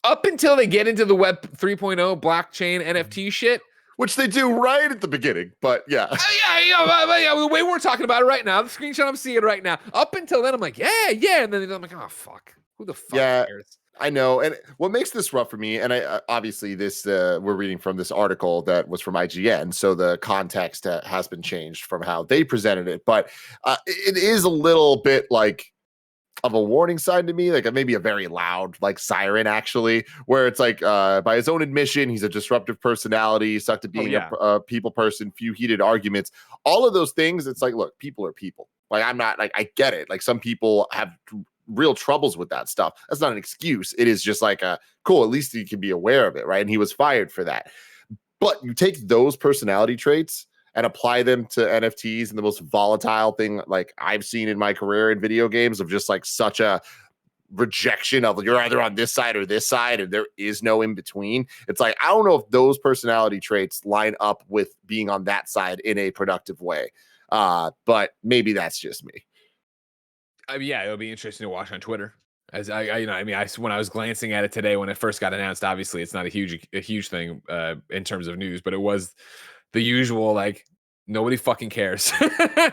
up until they get into the Web 3.0 blockchain NFT shit, which they do right at the beginning, but yeah. The way we're talking about it right now, the screenshot I'm seeing right now, up until then, I'm like, yeah, and then I'm like, oh, fuck. Who the fuck cares? I know. And what makes this rough for me, and I obviously this we're reading from this article that was from IGN, so the context has been changed from how they presented it, but it is a little bit like of a warning sign to me, like maybe a very loud like siren actually, where it's like by his own admission, he's a disruptive personality, sucked to being a people person, few heated arguments, all of those things. It's like, look, people are people. Like, I'm not like, I get it. Like, some people have real troubles with that stuff. That's not an excuse. It is just like cool, at least you can be aware of it, right? And he was fired for that. But you take those personality traits and apply them to NFTs, and the most volatile thing like I've seen in my career in video games, of just like such a rejection of you're either on this side or this side and there is no in between. It's like, I don't know if those personality traits line up with being on that side in a productive way. But maybe that's just me. It'll be interesting to watch on Twitter. As when I was glancing at it today when it first got announced, obviously it's not a huge thing in terms of news, but it was the usual, like, nobody fucking cares.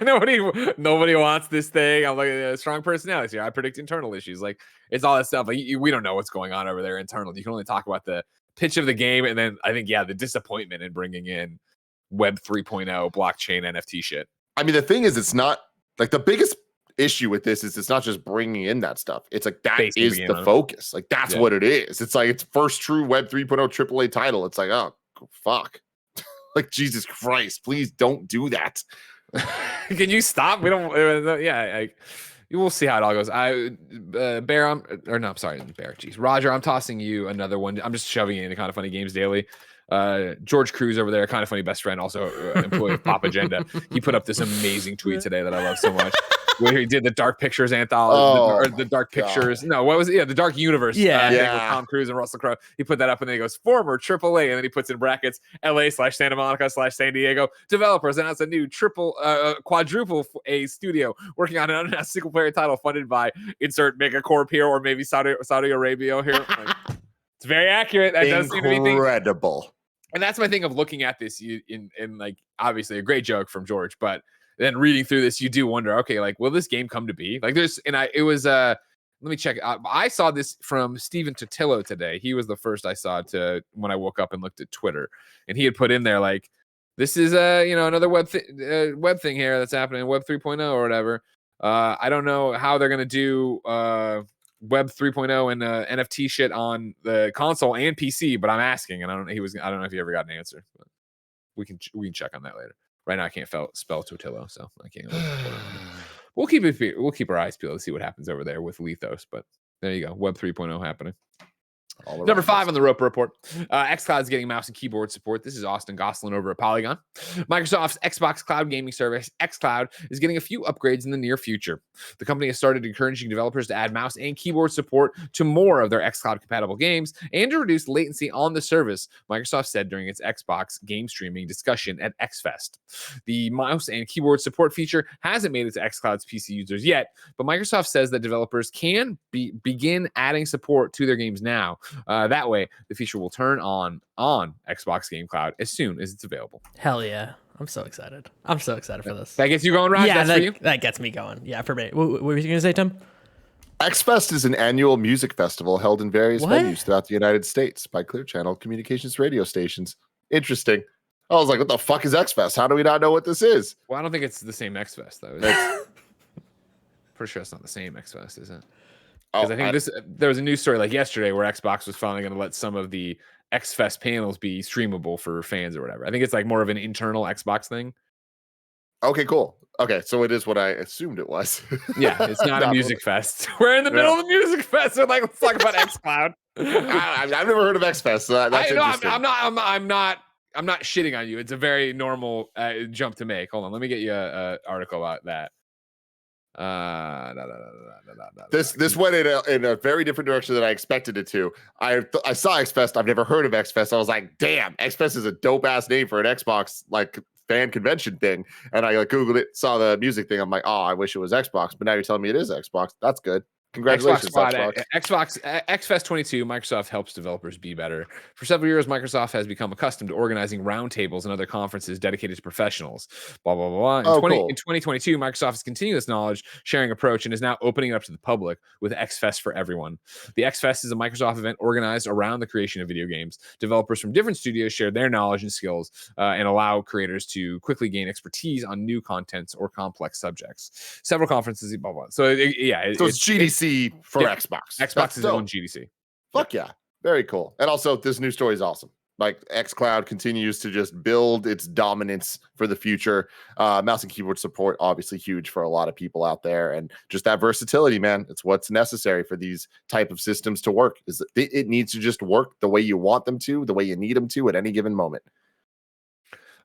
nobody wants this thing. I'm like, strong personalities here. I predict internal issues. Like, it's all that stuff. Like, we don't know what's going on over there internal. You can only talk about the pitch of the game, and then I think the disappointment in bringing in Web 3.0 blockchain NFT shit. I mean, the thing is, it's not like the biggest issue with this is it's not just bringing in that stuff. It's like that is the focus. Like, that's what it is. It's like it's first true Web 3.0 AAA title. It's like, oh fuck. Like, Jesus Christ, please don't do that. Can you stop? We don't. We'll see how it all goes. Bear, Bear. Jeez, Roger, I'm tossing you another one. I'm just shoving it into Kind of Funny Games Daily. George Cruz over there, Kind of Funny best friend, also employee of Pop Agenda. He put up this amazing tweet today that I love so much. Where he did the Dark Pictures anthology, the Dark Pictures. No, what was it? Yeah, the Dark Universe. Thing with Tom Cruise and Russell Crowe. He put that up and then he goes, former AAA, and then he puts in brackets LA/Santa Monica/San Diego developers announced a new quadruple A studio working on an unannounced single player title funded by insert megacorp here, or maybe Saudi Arabia here. Like, it's very accurate. That does seem to be incredible. And that's my thing of looking at this in like, obviously a great joke from George, but then reading through this, you do wonder, okay, like, will this game come to be? Like, it was let me check. I saw this from Steven Totillo today. He was the first I saw when I woke up and looked at Twitter, and he had put in there like, this is another web thing here that's happening, Web 3.0 or whatever. I don't know how they're gonna do Web 3.0 and NFT shit on the console and PC, but I'm asking, and I don't know if he ever got an answer. But we can check on that later. Right now, I can't spell Totillo, so I can't. We'll keep our eyes peeled to see what happens over there with Lethos. But there you go, Web 3.0 happening. Number 5 on the Roper Report. Xcloud is getting mouse and keyboard support. This is Austin Goslin over at Polygon. Microsoft's Xbox cloud gaming service, Xcloud, is getting a few upgrades in the near future. The company has started encouraging developers to add mouse and keyboard support to more of their Xcloud compatible games and to reduce latency on the service, Microsoft said during its Xbox game streaming discussion at XFest. The mouse and keyboard support feature hasn't made it to Xcloud's PC users yet, but Microsoft says that developers can begin adding support to their games now. That way, the feature will turn on Xbox Game Cloud as soon as it's available. Hell yeah. I'm so excited. I'm so excited for this. That gets you going, right? Yeah, for you? That gets me going. Yeah, for me. What were you going to say, Tim? XFest is an annual music festival held in various venues throughout the United States by Clear Channel Communications radio stations. Interesting. I was like, what the fuck is XFest? How do we not know what this is? Well, I don't think it's the same XFest, though. Pretty sure it's not the same XFest, is it? Because I think there was a news story like yesterday where Xbox was finally going to let some of the XFest panels be streamable for fans or whatever. I think it's like more of an internal Xbox thing. Okay, cool. Okay, so it is what I assumed it was. Yeah, it's not a music fest. We're in the middle of the music fest. So like, let's talk about Xcloud. I've never heard of XFest. So that's interesting. I'm not shitting on you. It's a very normal jump to make. Hold on, let me get you an article about that. This went in a very different direction than I expected it to. I saw XFest. I've never heard of XFest. I was like, damn, XFest is a dope ass name for an Xbox like fan convention thing. And I googled it, saw the music thing. I'm like, oh, I wish it was Xbox. But now you're telling me it is Xbox. That's good. Congratulations, Xbox XFest 22. Microsoft helps developers be better. For several years, Microsoft has become accustomed to organizing roundtables and other conferences dedicated to professionals. Blah blah blah. In 2022, Microsoft has continued this knowledge sharing approach and is now opening it up to the public with XFest for everyone. The XFest is a Microsoft event organized around the creation of video games. Developers from different studios share their knowledge and skills and allow creators to quickly gain expertise on new contents or complex subjects. Several conferences, blah blah. So it's GDC. For Xbox. Xbox is own GDC. Fuck yeah. Very cool. And also, this new story is awesome. Like, Xcloud continues to just build its dominance for the future. Mouse and keyboard support, obviously huge for a lot of people out there. And just that versatility, man, it's what's necessary for these type of systems to work. Is it needs to just work the way you want them to, the way you need them to at any given moment.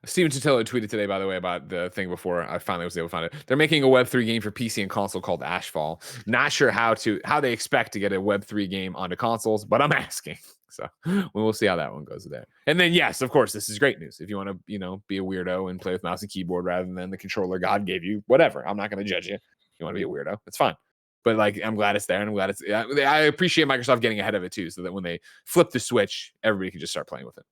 Steven Totillo tweeted today, by the way, about the thing before I finally was able to find it. They're making a Web3 game for PC and console called Ashfall. Not sure how they expect to get a Web3 game onto consoles, but I'm asking. So we'll see how that one goes there. And then, yes, of course, this is great news. If you want to, be a weirdo and play with mouse and keyboard rather than the controller God gave you, whatever. I'm not going to judge you. If you want to be a weirdo, it's fine. But like, I'm glad it's there, and I'm glad I appreciate Microsoft getting ahead of it too, so that when they flip the switch, everybody can just start playing with it.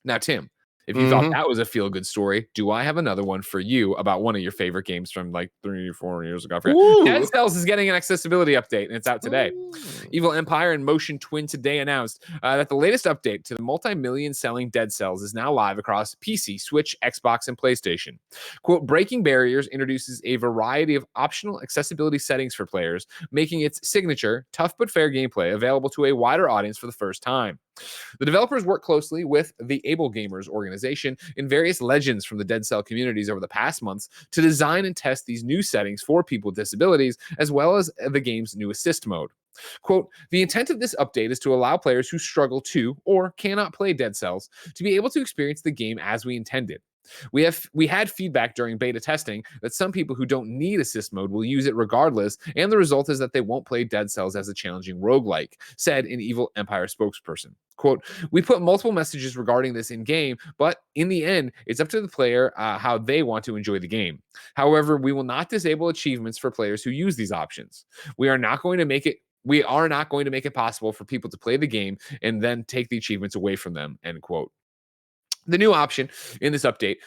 Now, Tim, if you thought that was a feel-good story, do I have another one for you about one of your favorite games from like 3 or 4 years ago? Dead Cells is getting an accessibility update, and it's out today. Evil Empire and Motion Twin today announced that the latest update to the multi-million selling Dead Cells is now live across PC, Switch, Xbox, and PlayStation. Quote, Breaking Barriers introduces a variety of optional accessibility settings for players, making its signature, tough but fair gameplay available to a wider audience for the first time. The developers work closely with the Able Gamers organization and various legends from the Dead Cell communities over the past months to design and test these new settings for people with disabilities, as well as the game's new assist mode. Quote, the intent of this update is to allow players who struggle to or cannot play Dead Cells to be able to experience the game as we intended. We had feedback during beta testing that some people who don't need assist mode will use it regardless, and the result is that they won't play Dead Cells as a challenging roguelike, said an Evil Empire spokesperson. Quote, we put multiple messages regarding this in game, but in the end, it's up to the player how they want to enjoy the game. However, we will not disable achievements for players who use these options. We are not going to make it possible for people to play the game and then take the achievements away from them, end quote. The new options in this update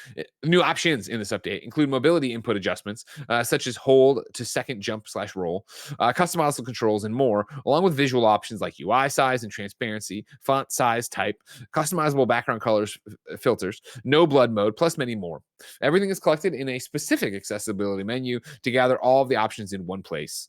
include mobility input adjustments, such as hold to second jump / roll, customizable controls, and more, along with visual options like UI size and transparency, font size, type, customizable background colors, filters, no blood mode, plus many more. Everything is collected in a specific accessibility menu to gather all of the options in one place.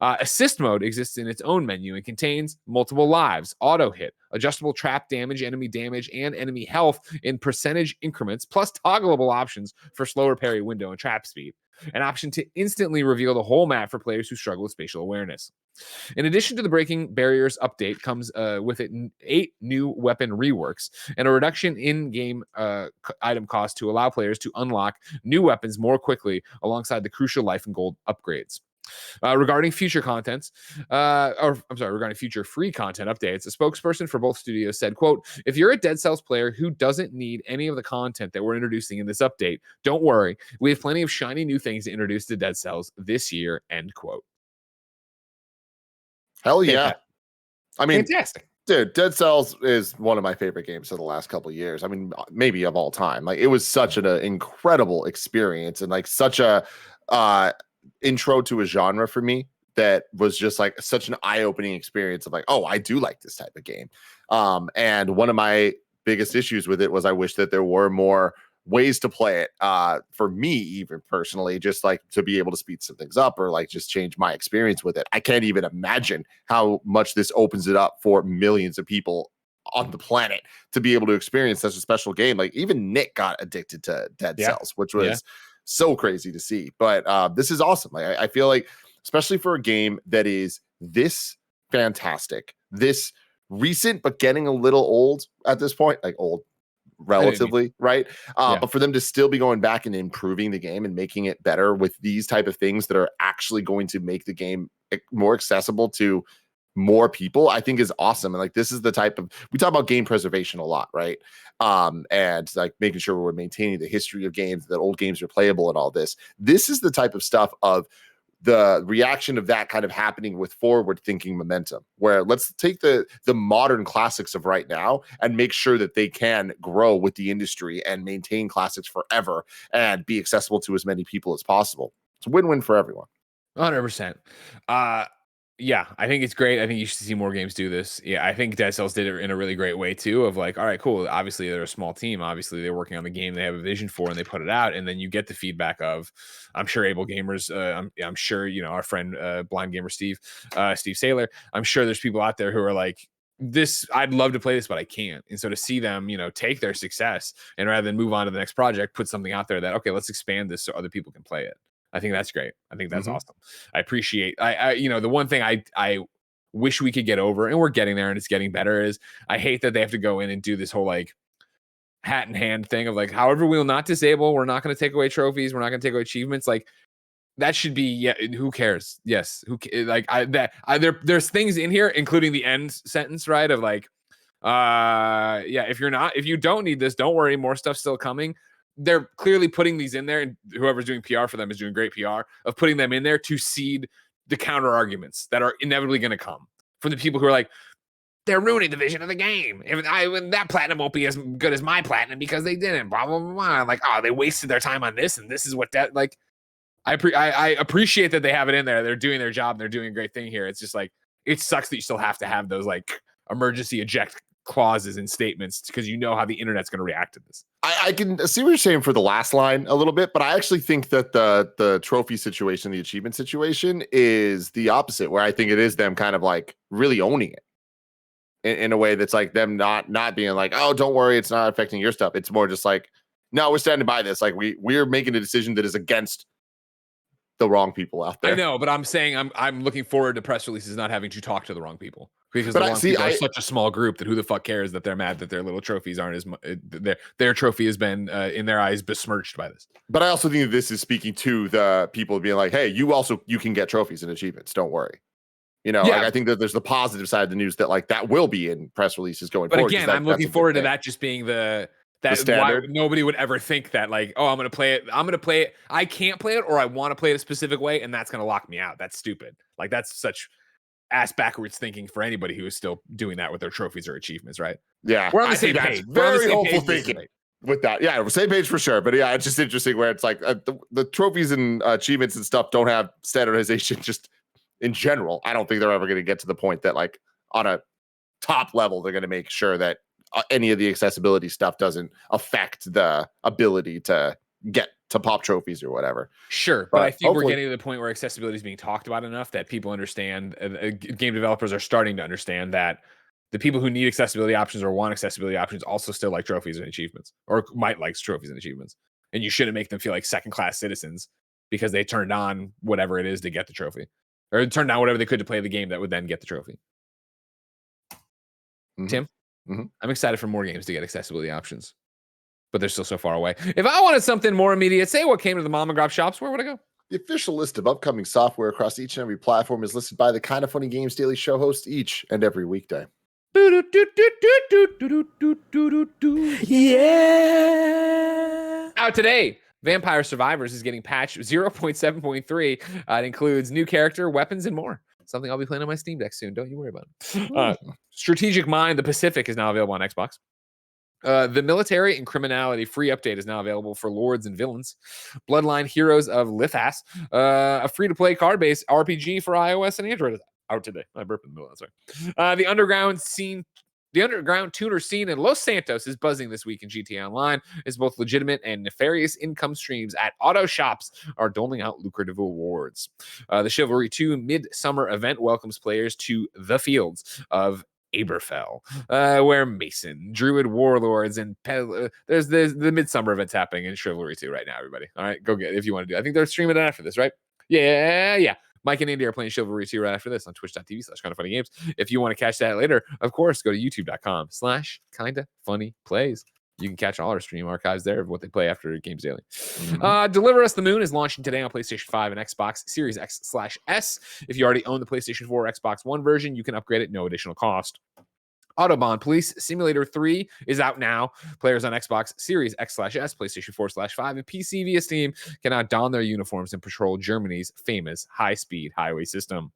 Assist mode exists in its own menu and contains multiple lives, auto hit, adjustable trap damage, and enemy health in percentage increments, plus toggleable options for slower parry window and trap speed. An option to instantly reveal the whole map for players who struggle with spatial awareness. In addition to the Breaking Barriers update comes with it 8 new weapon reworks and a reduction in game item cost to allow players to unlock new weapons more quickly alongside the crucial life and gold upgrades. Regarding future free content updates, a spokesperson for both studios said, quote, "If you're a Dead Cells player who doesn't need any of the content that we're introducing in this update, don't worry. We have plenty of shiny new things to introduce to Dead Cells this year," end quote. Hell yeah. I mean, fantastic. Dude, Dead Cells is one of my favorite games of the last couple of years. I mean, maybe of all time. Like, it was such an incredible experience and like such a intro to a genre for me that was just like such an eye-opening experience of like, oh, I do like this type of game. And one of my biggest issues with it was I wish that there were more ways to play it, for me, even personally, just like to be able to speed some things up or like just change my experience with it. I can't even imagine how much this opens it up for millions of people on the planet to be able to experience such a special game. Like, even Nick got addicted to Dead Cells, which was so crazy to see. But this is awesome. Like, I feel like, especially for a game that is this fantastic, this recent, but getting a little old at this point, like old relatively, right? But for them to still be going back and improving the game and making it better with these type of things that are actually going to make the game more accessible to more people, I think is awesome. And like, this is the type of, we talk about game preservation a lot, right? And like making sure we're maintaining the history of games, that old games are playable and all this. This is the type of stuff of the reaction of that kind of happening with forward thinking momentum, where let's take the modern classics of right now and make sure that they can grow with the industry and maintain classics forever and be accessible to as many people as possible. It's a win-win for everyone. 100%. Yeah, I think it's great. I think you should see more games do this. Yeah, I think Dead Cells did it in a really great way too, of like, all right, cool. Obviously, they're a small team. Obviously, they're working on the game they have a vision for, and they put it out. And then you get the feedback of, I'm sure, able gamers. I'm sure, you know, our friend Blind Gamer Steve Saylor. I'm sure there's people out there who are like, this, I'd love to play this, but I can't. And so to see them, you know, take their success and rather than move on to the next project, put something out there that, okay, let's expand this so other people can play it. I think that's great. I think that's awesome. I appreciate, you know, the one thing I wish we could get over, and we're getting there and it's getting better, is I hate that they have to go in and do this whole like hat in hand thing of like, however, we will not disable, we're not going to take away trophies, we're not going to take away achievements. Like, that should be, yeah, who cares? Yes. There's things in here, including the end sentence, right? Of like, if you don't need this, don't worry, more stuff's still coming. They're clearly putting these in there, and whoever's doing PR for them is doing great PR of putting them in there to seed the counter arguments that are inevitably going to come from the people who are like, they're ruining the vision of the game. That platinum won't be as good as my platinum because they didn't, blah, blah, blah, blah. Like, oh, they wasted their time on this, and this is what that, like, I appreciate that they have it in there. They're doing their job. And they're doing a great thing here. It's just like, it sucks that you still have to have those like emergency eject clauses and statements because you know how the internet's going to react to this. I can see what you're saying for the last line a little bit, but I actually think that the trophy situation, the achievement situation, is the opposite, where I think it is them kind of like really owning it in a way that's like them not being like, oh, don't worry, it's not affecting your stuff. It's more just like, no, we're standing by this. Like, we're making a decision that is against the wrong people out there. I know, but I'm saying I'm looking forward to press releases not having to talk to the wrong people, because the wrong people are such a small group that who the fuck cares that they're mad that their little trophies aren't as their trophy has been in their eyes besmirched by this. But I also think that this is speaking to the people being like, hey, you can get trophies and achievements. Don't worry. You know, like, I think that there's the positive side of the news that like that will be in press releases going forward. But again, I'm looking forward to that just being the standard. Nobody would ever think that like, oh, I'm going to play it. I can't play it, or I want to play it a specific way, and that's going to lock me out. That's stupid. Like, that's such ass backwards thinking for anybody who is still doing that with their trophies or achievements, right? Yeah. We're on the same page. Very hopeful thinking. with that. Yeah, same page for sure. But yeah, it's just interesting where it's like the trophies and achievements and stuff don't have standardization just in general. I don't think they're ever going to get to the point that like on a top level, they're going to make sure that any of the accessibility stuff doesn't affect the ability to get to pop trophies or whatever. Sure, but I think we're getting to the point where accessibility is being talked about enough that people understand, game developers are starting to understand that the people who need accessibility options or want accessibility options also still like trophies and achievements, or might like trophies and achievements. And you shouldn't make them feel like second-class citizens because they turned on whatever it is to get the trophy, or turned on whatever they could to play the game that would then get the trophy. Mm-hmm. Tim, I'm excited for more games to get accessibility options, but they're still so far away. If I wanted something more immediate, say what came to the mom and grab shops, where would I go? The official list of upcoming software across each and every platform is listed by the Kinda Funny Games Daily Show host each and every weekday. Yeah. Out today, Vampire Survivors is getting patch 0.7.3. It includes new character, weapons, and more. Something I'll be playing on my Steam Deck soon. Don't you worry about it. Strategic Mind, the Pacific, is now available on Xbox. The Military and Criminality free update is now available for Lords and Villains. Bloodline Heroes of Lithas, a free-to-play card-based RPG for iOS and Android, is out today. I burped in the middle. Sorry. The underground tuner scene in Los Santos is buzzing this week in GTA Online. It's both legitimate and nefarious income streams at auto shops are doling out lucrative awards. The Chivalry 2 Midsummer event welcomes players to the fields of Aberfell, where Mason, Druid warlords, and there's the Midsummer events happening in Chivalry 2 right now, everybody. All right, go get it if you want to do it. I think they're streaming it after this, right? Yeah. Mike and Andy are playing Chivalry 2 right after this on twitch.tv/kindafunnygames. If you want to catch that later, of course, go to youtube.com/kindafunnyplays. You can catch all our stream archives there of what they play after Games Daily. Deliver Us the Moon is launching today on PlayStation 5 and Xbox Series X/S. If you already own the PlayStation 4 or Xbox One version, you can upgrade at no additional cost. Autobahn Police Simulator 3 is out now. Players on Xbox Series X/S, PlayStation 4/5, and PC via Steam can now don their uniforms and patrol Germany's famous high-speed highway system.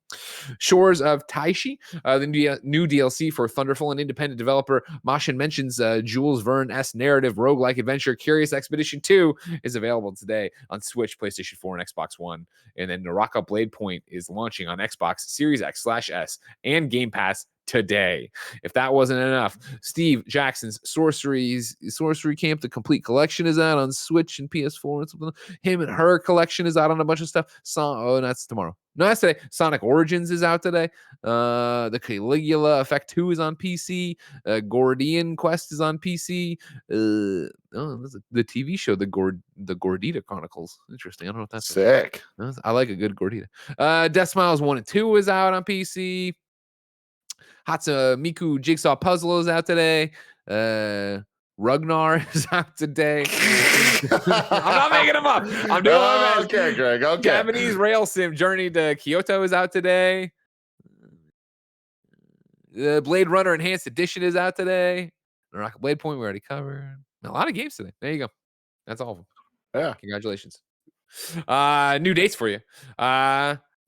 Shores of Taishi, the new DLC for Thunderful and independent developer Mashin Mentions Jules Verne-esque narrative roguelike adventure Curious Expedition 2 is available today on Switch, PlayStation 4, and Xbox One. And then Naraka Blade Point is launching on Xbox Series X/S and Game Pass today. If that wasn't enough, Steve Jackson's Sorcery Camp, the complete collection, is out on Switch and PS4 and something. Him and Her collection is out on a bunch of stuff. That's tomorrow. No, that's today. Sonic Origins is out today. The Caligula Effect 2 is on PC. Gordian Quest is on PC. The TV show, the Gordita Chronicles. Interesting. I don't know if that's sick. I like a good Gordita. Death Smiles 1 and 2 is out on PC. Miku Jigsaw Puzzle is out today. Ragnar is out today. I'm not making them up. I'm doing my best. Okay, Greg. Okay. Japanese Rail Sim Journey to Kyoto is out today. The Blade Runner Enhanced Edition is out today. The Rocket Blade Point we already covered. A lot of games today. There you go. That's all of them. Yeah. Congratulations. New dates for you.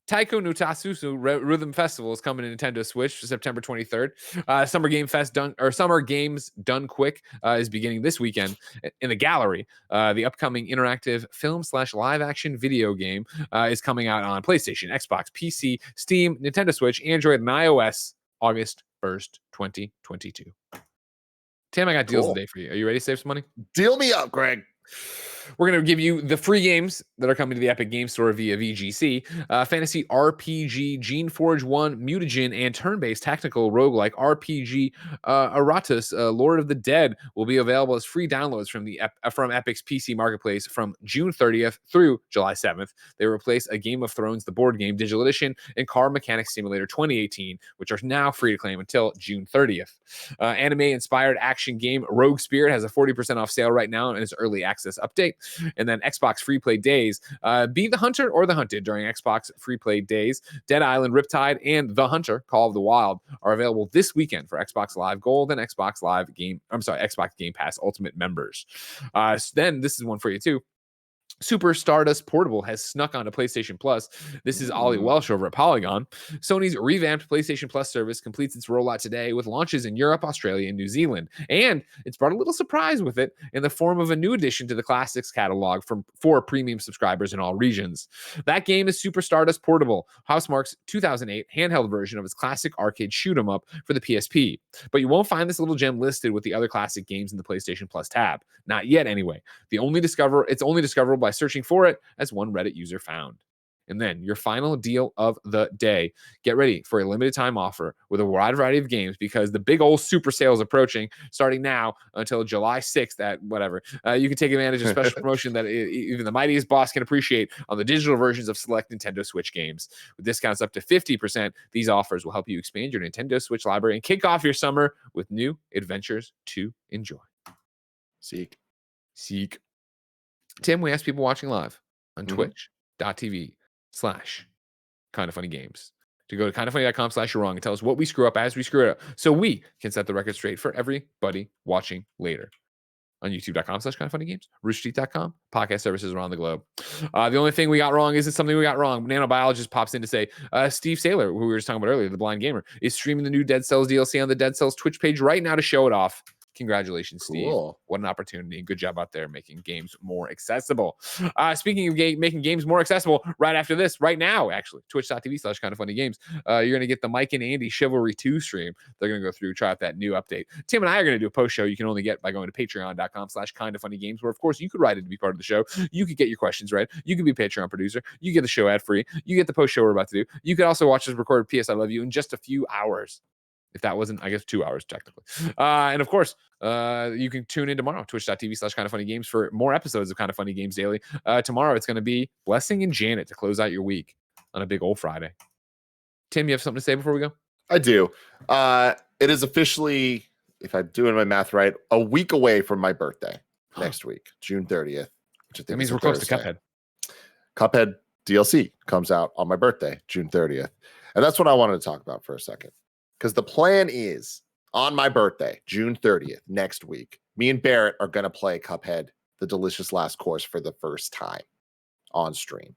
Taiko no Tatsusu Rhythm Festival is coming to Nintendo Switch September 23rd. Summer Games Done Quick is beginning this weekend in the gallery. The upcoming interactive film/live action video game is coming out on PlayStation, Xbox, PC, Steam, Nintendo Switch, Android, and iOS August 1st, 2022. Tim, I got deals today for you. Are you ready to save some money? Deal me up, Greg. We're going to give you the free games that are coming to the Epic Game Store via VGC. Fantasy RPG, Gene Forge 1, Mutagen, and turn-based tactical roguelike RPG Aratus, Lord of the Dead, will be available as free downloads from Epic's PC Marketplace from June 30th through July 7th. They replace a Game of Thrones, the board game, digital edition, and Car Mechanics Simulator 2018, which are now free to claim until June 30th. Anime-inspired action game Rogue Spirit has a 40% off sale right now in its early access update. And then Xbox Free Play Days. Be the Hunter or the Hunted during Xbox Free Play Days. Dead Island, Riptide, and The Hunter, Call of the Wild, are available this weekend for Xbox Live Gold and Xbox Game Pass Ultimate members. Then this is one for you too. Super Stardust Portable has snuck onto PlayStation Plus. This is Ollie Welsh over at Polygon. Sony's revamped PlayStation Plus service completes its rollout today with launches in Europe, Australia, and New Zealand. And it's brought a little surprise with it in the form of a new addition to the Classics catalog for premium subscribers in all regions. That game is Super Stardust Portable, Housemarque's 2008 handheld version of its classic arcade shoot 'em up for the PSP. But you won't find this little gem listed with the other classic games in the PlayStation Plus tab. Not yet, anyway. It's only discoverable by searching for it, as one Reddit user found. And then your final deal of the day. Get ready for a limited time offer with a wide variety of games because the big old super sale is approaching, starting now until July 6th at whatever. You can take advantage of special promotion that even the mightiest boss can appreciate on the digital versions of select Nintendo Switch games. With discounts up to 50%, these offers will help you expand your Nintendo Switch library and kick off your summer with new adventures to enjoy. Seek. Tim, we asked people watching live on twitch.tv/KindaFunnyGames to go to kindafunny.com/you're wrong and tell us what we screw up as we screw it up so we can set the record straight for everybody watching later. On youtube.com/KindaFunnyGames, roosterteeth.com, podcast services around the globe. The only thing we got wrong isn't something we got wrong. Nanobiologist pops in to say, Steve Saylor, who we were just talking about earlier, the blind gamer, is streaming the new Dead Cells DLC on the Dead Cells Twitch page right now to show it off. Congratulations, Cool. Steve. What an opportunity. Good job out there making games more accessible. Speaking of making games more accessible, right after this, right now, actually, twitch.tv/KindaFunnyGames, you're going to get the Mike and Andy Chivalry 2 stream. They're going to go through, try out that new update. Tim and I are going to do a post show you can only get by going to patreon.com/KindaFunnyGames, where, of course, you could write in to be part of the show. You could get your questions read. You could be a Patreon producer. You get the show ad free. You get the post show we're about to do. You could also watch this recorded PS I Love You in just a few hours. If that wasn't, I guess, 2 hours technically. And of course, you can tune in tomorrow, twitch.tv/KindaFunnyGames for more episodes of Kinda Funny Games Daily. Tomorrow, it's going to be Blessing and Janet to close out your week on a big old Friday. Tim, you have something to say before we go? I do. It is officially, if I'm doing my math right, a week away from my birthday next week, June 30th. Which I think that means we're close to Cuphead. Cuphead DLC comes out on my birthday, June 30th. And that's what I wanted to talk about for a second. Because the plan is on my birthday, June 30th, next week, me and Barrett are going to play Cuphead, The Delicious Last Course, for the first time on stream.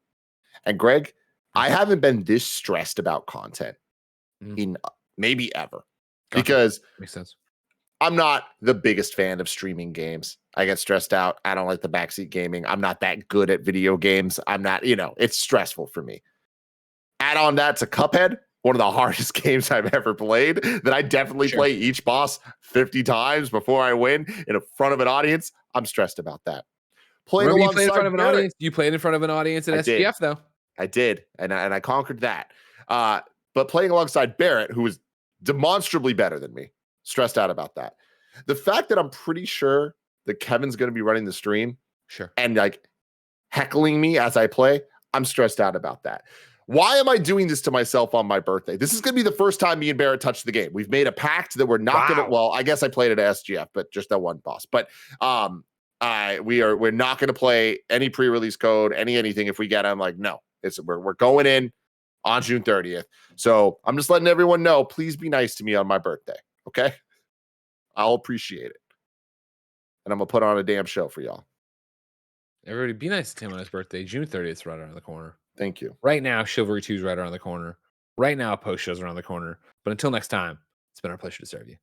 And Greg, I haven't been this stressed about content in maybe ever. Because makes sense. I'm not the biggest fan of streaming games. I get stressed out. I don't like the backseat gaming. I'm not that good at video games. I'm not, it's stressful for me. Add on that to Cuphead, one of the hardest games I've ever played, that I definitely play each boss 50 times before I win in front of an audience. I'm stressed about that. Remember you played in front of an audience? You played in front of an audience at SGF, though. I did, and I conquered that. But playing alongside Barrett, who is demonstrably better than me, stressed out about that. The fact that I'm pretty sure that Kevin's going to be running the stream and like heckling me as I play, I'm stressed out about that. Why am I doing this to myself on my birthday? This is going to be the first time me and Barrett touch the game. We've made a pact that we're not going to, well, I guess I played it at SGF, but just that one boss. But we're not going to play any pre-release code, anything. If we get it, I'm like, no, we're going in on June 30th. So I'm just letting everyone know, please be nice to me on my birthday. Okay. I'll appreciate it. And I'm going to put on a damn show for y'all. Everybody be nice to Tim on his birthday. June 30th is right around the corner. Thank you. Right now, Chivalry 2 is right around the corner. Right now, post show's around the corner. But until next time, it's been our pleasure to serve you.